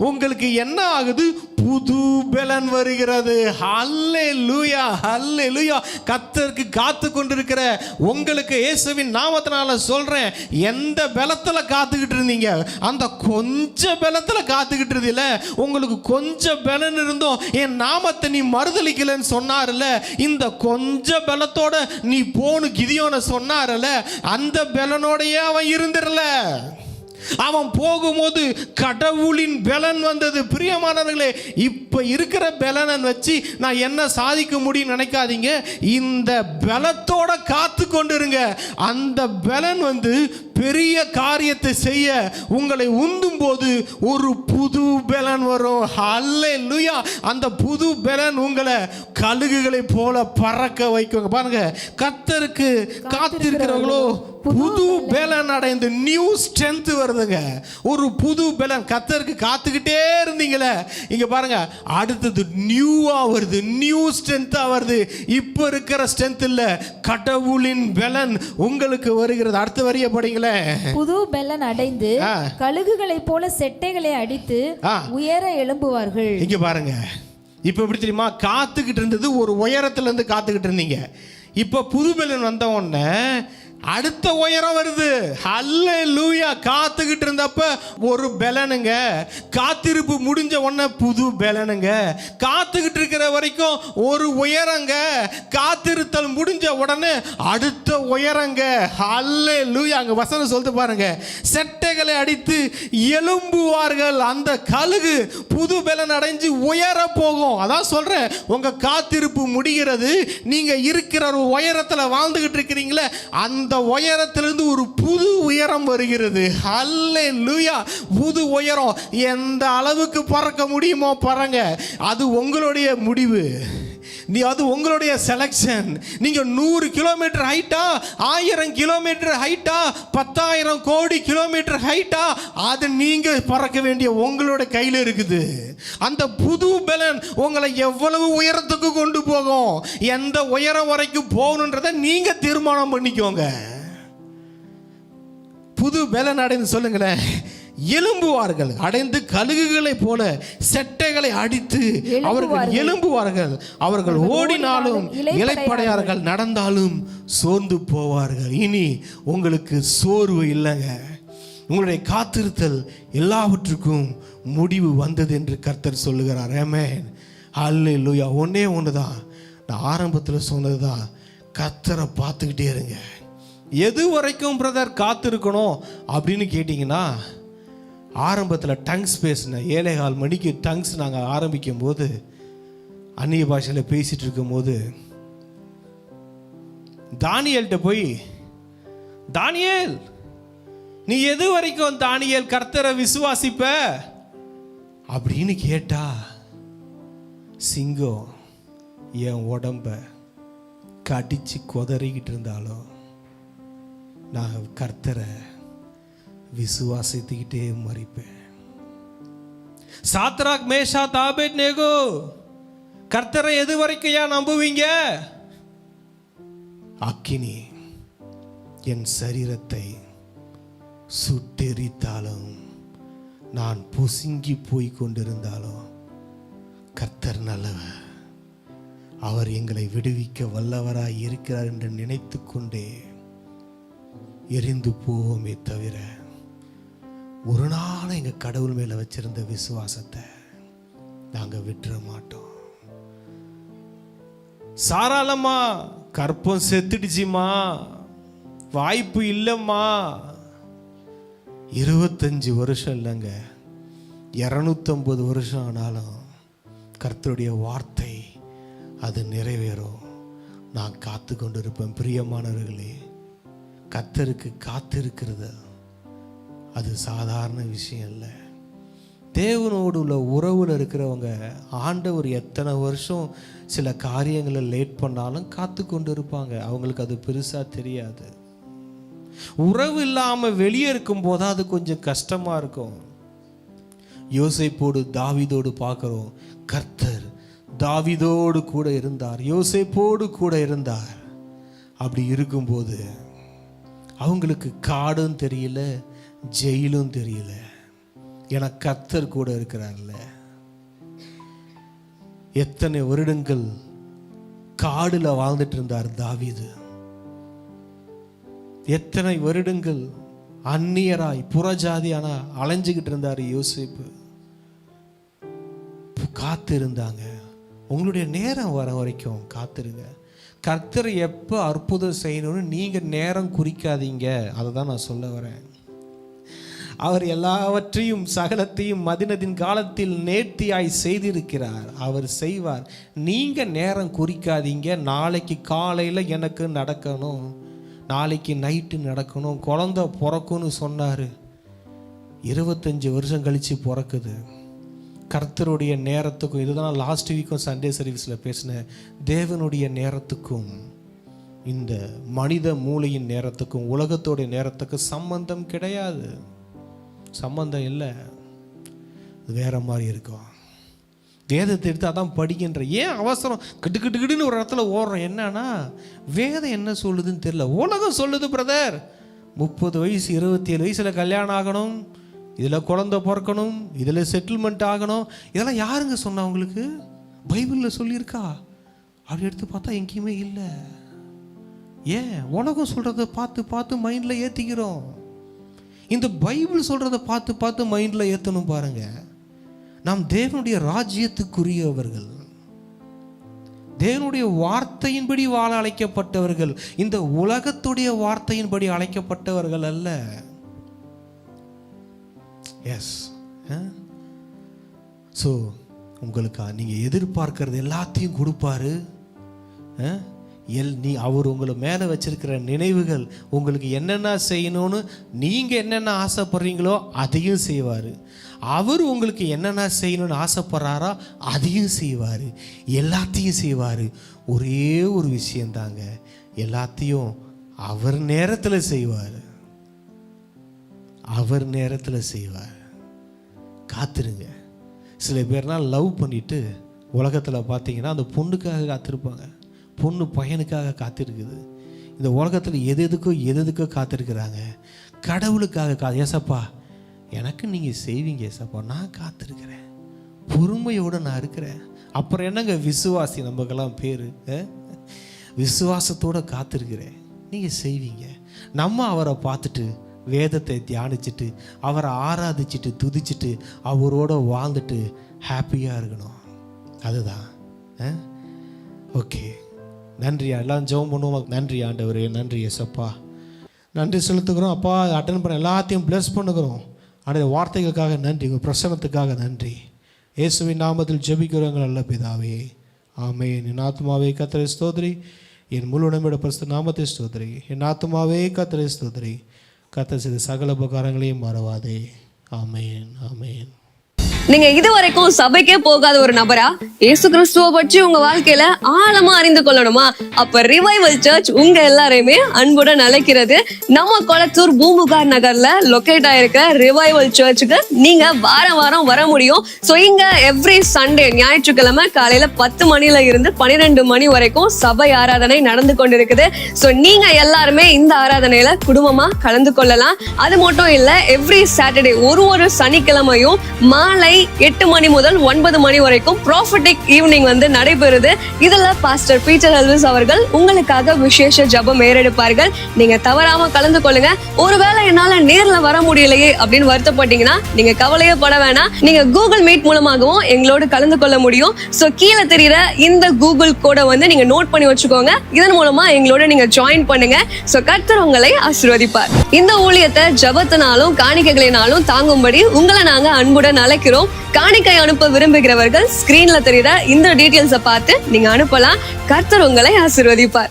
உங்களுக்கு என்ன ஆகுது? புது பலன் வருகிறது. ஹல்லேலூயா, ஹல்லேலூயா. கர்த்தருக்கு காத்து கொண்டிருக்கிற உங்களுக்கு இயேசுவின் நாமத்தினால சொல்றேன், எந்த பலத்துல காத்துக்கிட்டு இருந்தீங்க? அந்த கொஞ்ச பலத்துல காத்துக்கிட்டு இருந்தீல. உங்களுக்கு கொஞ்ச பலன் இருந்தோம் என் நாமத்தை நீ மறுதலிக்கலன்னு சொன்னார்ல, இந்த கொஞ்ச பலத்தோட நீ போனு கிதியோனை சொன்னார்ல, அந்த பலனோடையே அவன் இருந்திரல. அவன் போகும்போது கடவுளின் பலன் வந்தது. பிரியமானவர்களே, இப்ப இருக்கிற பலனை வச்சு நான் என்ன சாதிக்க முடியும் நினைக்காதீங்க. இந்த பலத்தோட காத்து கொண்டிருங்க. அந்த பலன் வந்து பெரிய காரியத்தை செய்ய உங்களை உந்தும் போது ஒரு புது பலன் வரும். அல்லேலூயா. அந்த புது பலன் உங்களை கழுகுகளை போல பறக்க வைக்குங்க. பாருங்க, கர்த்தருக்கு காத்திருக்கிறவங்களோ புது பலன் அடைந்து நியூ ஸ்ட்ரென்த் வருதுங்க. ஒரு புது பலன். கர்த்தருக்கு காத்துக்கிட்டே இருந்தீங்களே, இங்க பாருங்க அடுத்தது நியூவா வருது, நியூ ஸ்ட்ரென்த்தா வருது. இப்ப இருக்கிற ஸ்ட்ரென்த் இல்ல, கடவுளின் பலன் உங்களுக்கு வருகிறது. அடுத்த வரிய படிங்களே. புது பலன் அடைந்து கழுகுகளை போல செட்டைகளை அடித்து உயர எழும்புவார்கள். இங்க பாருங்க, இப்ப எப்படி தெரியுமா? காத்துக்கிட்டு இருந்தது ஒரு உயரத்துல இருந்து காத்துக்கிட்டு இருந்தீங்க. இப்ப புது பலன் வந்த உடனே அடுத்த உயரம் வருது. ஹல்லேலூயா. காத்துக்கிட்டு இருந்தப்ப ஒரு பலனுங்க, காத்திருப்பு முடிஞ்ச உடனே புது பலனுங்க. காத்துக்கிட்டு இருக்கிற வரைக்கும் ஒரு உயரங்க, காத்திருத்தல் முடிஞ்ச உடனே அடுத்த உயரங்க. ஹல்லேலூயா. அங்க வசனம் சொல்லிட்டு பாருங்க, செட்டைகளை அடித்து எழும்புவார்கள். அந்த கழுகு புது பலன் அடைஞ்சு உயர போகும். அதான் சொல்றேன், உங்க காத்திருப்பு முடிகிறது. நீங்க இருக்கிற ஒரு உயரத்துல வாழ்ந்துகிட்டு இருக்கிறீங்களே, அந்த உயரத்திலிருந்து ஒரு புது உயரம் வருகிறது. ஹல்லேலூயா. புது உயரம். எந்த அளவுக்கு பறக்க முடியுமோ பறங்க. அது உங்களுடைய முடிவு, அது உங்களுடைய செலக்ஷன். நீங்க 100 கிலோமீட்டர் ஹைட்டா, 1000 கிலோமீட்டர் ஹைட்டா, 10,000 கோடி கிலோமீட்டர் ஹைட்டா, அது நீங்க பறக்க வேண்டிய உங்களோட கையில் இருக்குது. அந்த புது பலன் உங்களை எவ்வளவு உயரத்துக்கு கொண்டு போகும், எந்த உயரம் வரைக்கும் போகணுன்றதை நீங்க தீர்மானம் பண்ணிக்கோங்க. புது பலன் அடைந்து சொல்லுங்களேன். எழும்புவார்கள். அடைந்து கழுகுகளை போல செட்டைகளை அடித்து அவர்கள் எழும்புவார்கள். அவர்கள் ஓடினாலும் இளைப்படையார்கள், நடந்தாலும் சோர்ந்து போவார்கள். இனி உங்களுக்கு சோர்வு இல்லைங்க. உங்களுடைய காத்திருத்தல் எல்லாவற்றுக்கும் முடிவு வந்தது என்று கர்த்தர் சொல்லுகிறார். ஆமென். ஹல்லேலூயா. ஒன்னே ஒன்றுதான், நான் ஆரம்பத்தில் சொன்னது தான், கர்த்தரை பார்த்துக்கிட்டே இருங்க. எது வரைக்கும் பிரதர் காத்திருக்கணும் அப்படின்னு கேட்டிங்கன்னா, ஆரம்பத்தில் டங்ஸ் பேசினேன். 7:15 மணிக்கு டங்ஸ் நாங்கள் ஆரம்பிக்கும் போது, அந்நிய பாஷையில் பேசிகிட்டு இருக்கும்போது தானியேல்கிட்ட போய், தானியேல் நீ எது வரைக்கும் தானியேல் கர்த்தரை விசுவாசிப்ப அப்படின்னு கேட்டா, சிங்கம் என் உடம்ப கடிச்சு கொதறிக்கிட்டு இருந்தாலும் நான் கர்த்தரை விசுவாசித்துக்கிட்டே மறிப்பேன். சாத்ராக், மேஷாக், ஆபேத்நேகோ, கர்த்தரை எது வரைக்கும் ஏன் நம்புவீங்க? அக்கினி என் சரீரத்தை சுட்டெரித்தாலும், நான் பொசுங்கி போய் கொண்டிருந்தாலும், கர்த்தர் நல்லவர், அவர் எங்களை விடுவிக்க வல்லவராய் இருக்கிறார் என்று நினைத்து கொண்டே எரிந்து போவோமே தவிர, ஒரு நாள் எங்கள் கடவுள் மேலே வச்சிருந்த விசுவாசத்தை நாங்கள் விட்டுற மாட்டோம். சாராளம்மா கற்பம் செத்துடுச்சுமா, வாய்ப்பு இல்லைம்மா. 25 வருஷம் இல்லைங்க, 250 வருஷம் ஆனாலும் கர்த்தருடைய வார்த்தை அது நிறைவேறும். நான் காத்து கொண்டு இருப்பேன். பிரியமானவர்களே, கர்த்தருக்கு காத்திருக்கிறது அது சாதாரண விஷயம் இல்லை. தேவனோடு உள்ள உறவில் இருக்கிறவங்க, ஆண்டவர் எத்தனை வருஷம் சில காரியங்களை லேட் பண்ணாலும் காத்து கொண்டு இருப்பாங்க. அவங்களுக்கு அது பெருசாக தெரியாது. உறவு இல்லாமல் வெளியே இருக்கும் போது அது கொஞ்சம் கஷ்டமாக இருக்கும். யோசேப்போடு தாவீதோடு பார்க்குறோம், கர்த்தர் தாவீதோடு கூட இருந்தார், யோசேப்போடு கூட இருந்தார். அப்படி இருக்கும்போது அவங்களுக்கு காடும் தெரியல, ஜெயிலும் தெரியல. ஏன்னா கர்த்தர் கூட இருக்கிறார்ல. எத்தனை வருடங்கள் காடுல வாழ்ந்துட்டு இருந்தார் தாவீது. எத்தனை வருடங்கள் அந்நியராய் புறஜாதியான அலைஞ்சுக்கிட்டு இருந்தார் யோசேப்பு. காத்து இருந்தாங்க. உங்களுடைய நேரம் வர வரைக்கும் காத்திருங்க. கர்த்தர் எப்போ அற்புதம் செய்யணும்னு நீங்கள் நேரம் குறிக்காதீங்க. அதை தான் நான் சொல்ல வரேன். அவர் எல்லாவற்றையும் சகலத்தையும் மதினத்தின் காலத்தில் நேர்த்தியாய் செய்திருக்கிறார். அவர் செய்வார். நீங்கள் நேரம் குறிக்காதீங்க. நாளைக்கு காலையில் எனக்கு நடக்கணும், நாளைக்கு நைட்டு நடக்கணும், குழந்தை பிறக்கும்னு சொன்னார். 25 வருஷம் கழித்து பிறக்குது. கர்த்தருடைய நேரத்துக்கும், இதுதான் லாஸ்ட் வீக்கும் சண்டே சர்வீஸில் பேசினேன், தேவனுடைய நேரத்துக்கும் இந்த மனித மூளையின் நேரத்துக்கும் உலகத்தோடைய நேரத்துக்கும் சம்பந்தம் கிடையாது. சம்பந்தம் இல்லை. வேற மாதிரி இருக்கும். வேதத்தை எடுத்து அதான் படிக்கின்ற. ஏன் அவசரம் கிட்டுக்கிட்டுன்னு ஒரு இடத்துல ஓடுறோம்? என்னன்னா வேதம் என்ன சொல்லுதுன்னு தெரியல. உலகம் சொல்லுது பிரதர், 30 வயசு 27 வயசுல கல்யாணம் ஆகணும், இதில் குழந்தை பிறக்கணும், இதில் செட்டில்மெண்ட் ஆகணும். இதெல்லாம் யாருங்க சொன்னா உங்களுக்கு? பைபிளில் சொல்லியிருக்கா? அப்படி எடுத்து பார்த்தா எங்கேயுமே இல்லை. ஏன் உலகம் சொல்கிறத பார்த்து பார்த்து மைண்டில் ஏற்றிக்கிறோம். இந்த பைபிள் சொல்கிறத பார்த்து பார்த்து மைண்டில் ஏற்றணும் பாருங்க. நாம் தேவனுடைய ராஜ்யத்துக்குரியவர்கள், தேவனுடைய வார்த்தையின்படி வாழ அழைக்கப்பட்டவர்கள், இந்த உலகத்துடைய வார்த்தையின்படி அழைக்கப்பட்டவர்கள் அல்ல. எஸ். ஸோ உங்களுக்கு நீங்கள் எதிர்பார்க்கறது எல்லாத்தையும் கொடுப்பாரு. அவர் உங்களை மேலே வச்சிருக்கிற நினைவுகள், உங்களுக்கு என்னென்ன செய்யணும்னு நீங்கள் என்னென்ன ஆசைப்படுறீங்களோ அதையும் செய்வார். அவர் உங்களுக்கு என்னென்ன செய்யணும்னு ஆசைப்படுறாரோ அதையும் செய்வார், எல்லாத்தையும் செய்வார். ஒரே ஒரு விஷயந்தாங்க, எல்லாத்தையும் அவர் நேரத்தில் செய்வார். அவர் நேரத்தில் செய்வார். காத்திருங்க. சில பேர்னால் லவ் பண்ணிவிட்டு உலகத்தில் பார்த்தீங்கன்னா அந்த பொண்ணுக்காக காத்திருப்பாங்க, பொண்ணு பையனுக்காக காத்திருக்குது. இந்த உலகத்தில் எதுக்கோ காத்திருக்கிறாங்க. கடவுளுக்காக ஏசப்பா எனக்கு நீங்கள் செய்வீங்க ஏசப்பா, நான் காத்திருக்கிறேன், பொறுமையோடு நான் இருக்கிறேன். அப்புறம் என்னங்க விசுவாசி, நமக்கெல்லாம் பேர் விசுவாசத்தோடு காத்திருக்கிறேன், நீங்கள் செய்வீங்க. நம்ம அவரை பார்த்துட்டு வேதத்தை தியானிச்சுட்டு அவரை ஆராதிச்சுட்டு துதிச்சுட்டு அவரோட வாழ்ந்துட்டு ஹாப்பியாக இருக்கணும். அதுதான். ஓகே, நன்றியா, எல்லாம் ஜெபம் பண்ணுவோம். நன்றி ஆண்டவரே, நன்றி ஏசப்பா, நன்றி செலுத்துக்கிறோம் அப்பா. அட்டன் பண்ண எல்லாத்தையும் ப்ளஸ் பண்ணுகிறோம். அந்த வார்த்தைகளுக்காக நன்றி, உங்கள் பிரசனத்துக்காக நன்றி. இயேசுவின் நாமத்தில் ஜெபிக்கிறவங்க நல்ல பிதாவே, ஆமென். என் ஆத்மாவே கர்த்தரை ஸ்தோத்திரி, என் முழு உடம்போட பரிசுத்த நாமத்தை ஸ்தோத்திரி. என் ஆத்மாவே கர்த்தரை ஸ்தோத்திரி, கர்த்தர் செய்த சகல உபகாரங்களையும் மறவாதே. ஆமென், ஆமென். நீங்க இதுவரைக்கும் சபைக்கே போகாத ஒரு நபரா இயேசு கிறிஸ்துவ பற்றி உங்க வாழ்க்கையில ஆழமா அறிந்து கொள்ளணுமா? அப்ப ரிவைவல் சர்ச் உங்க எல்லாரையுமே அன்புடன் அழைக்கிறது. நம்ம கொளத்தூர் பூம்புகார் நகர்ல லொகேட் ஆயிருக்க ரிவைவல் சர்ச்சுக்கு நீங்க வாரம் வர முடியும். சோ இங்க எவ்ரி சண்டே ஞாயிற்றுக்கிழமை காலையில 10 மணில இருந்து 12 மணி வரைக்கும் சபை ஆராதனை நடந்து கொண்டிருக்குது. சோ நீங்க எல்லாருமே இந்த ஆராதனையில குடும்பமா கலந்து கொள்ளலாம். அது மட்டும் இல்ல, எவ்ரி சாட்டர்டே ஒரு சனிக்கிழமையும் மாலை 8 மணி முதல் 9 மணி வரைக்கும் ப்ராஃபட்டிக் ஈவினிங் நடைபெறுது. இதுல பாஸ்டர் பீட்டர் எல்விஸ் அவர்கள் உங்களுக்காக விசேஷ ஜெபம் ஏறெடுப்பார்கள். நீங்க தவறாம கலந்து கொள்ளுங்க. ஒருவேளை என்னால நேர்ல வர முடியலையே அப்படின்னு வருத்தப்பட்டீங்கன்னா நீங்க கவலையே பட வேணாம். நீங்க கூகுள் மீட் மூலமாகவும் எங்களோடு கலந்து கொள்ள முடியும். சோ கீழே தெரியுற இந்த கூகுள் கோடை நீங்க நோட் பண்ணி வச்சுக்கோங்க. இதன் மூலமா எங்களோட நீங்க ஜாயின் பண்ணுங்க. சோ கர்த்தர் உங்களை ஆசீர்வதிப்பார். இந்த ஊழியத்தை ஜெபத்தினாலும் காணிக்கைகளினாலும் தாங்கும்படி உங்களை நாங்க அன்புடன் அழைக்கிறோம். காணிக்கை அனுப்ப விரும்புகிறவர்கள் ஸ்கிரீன்ல தெரியுற இந்த டீடைல்ஸை பார்த்து நீங்க அனுப்பலாம். கர்த்தர் உங்களை ஆசீர்வதிப்பார்.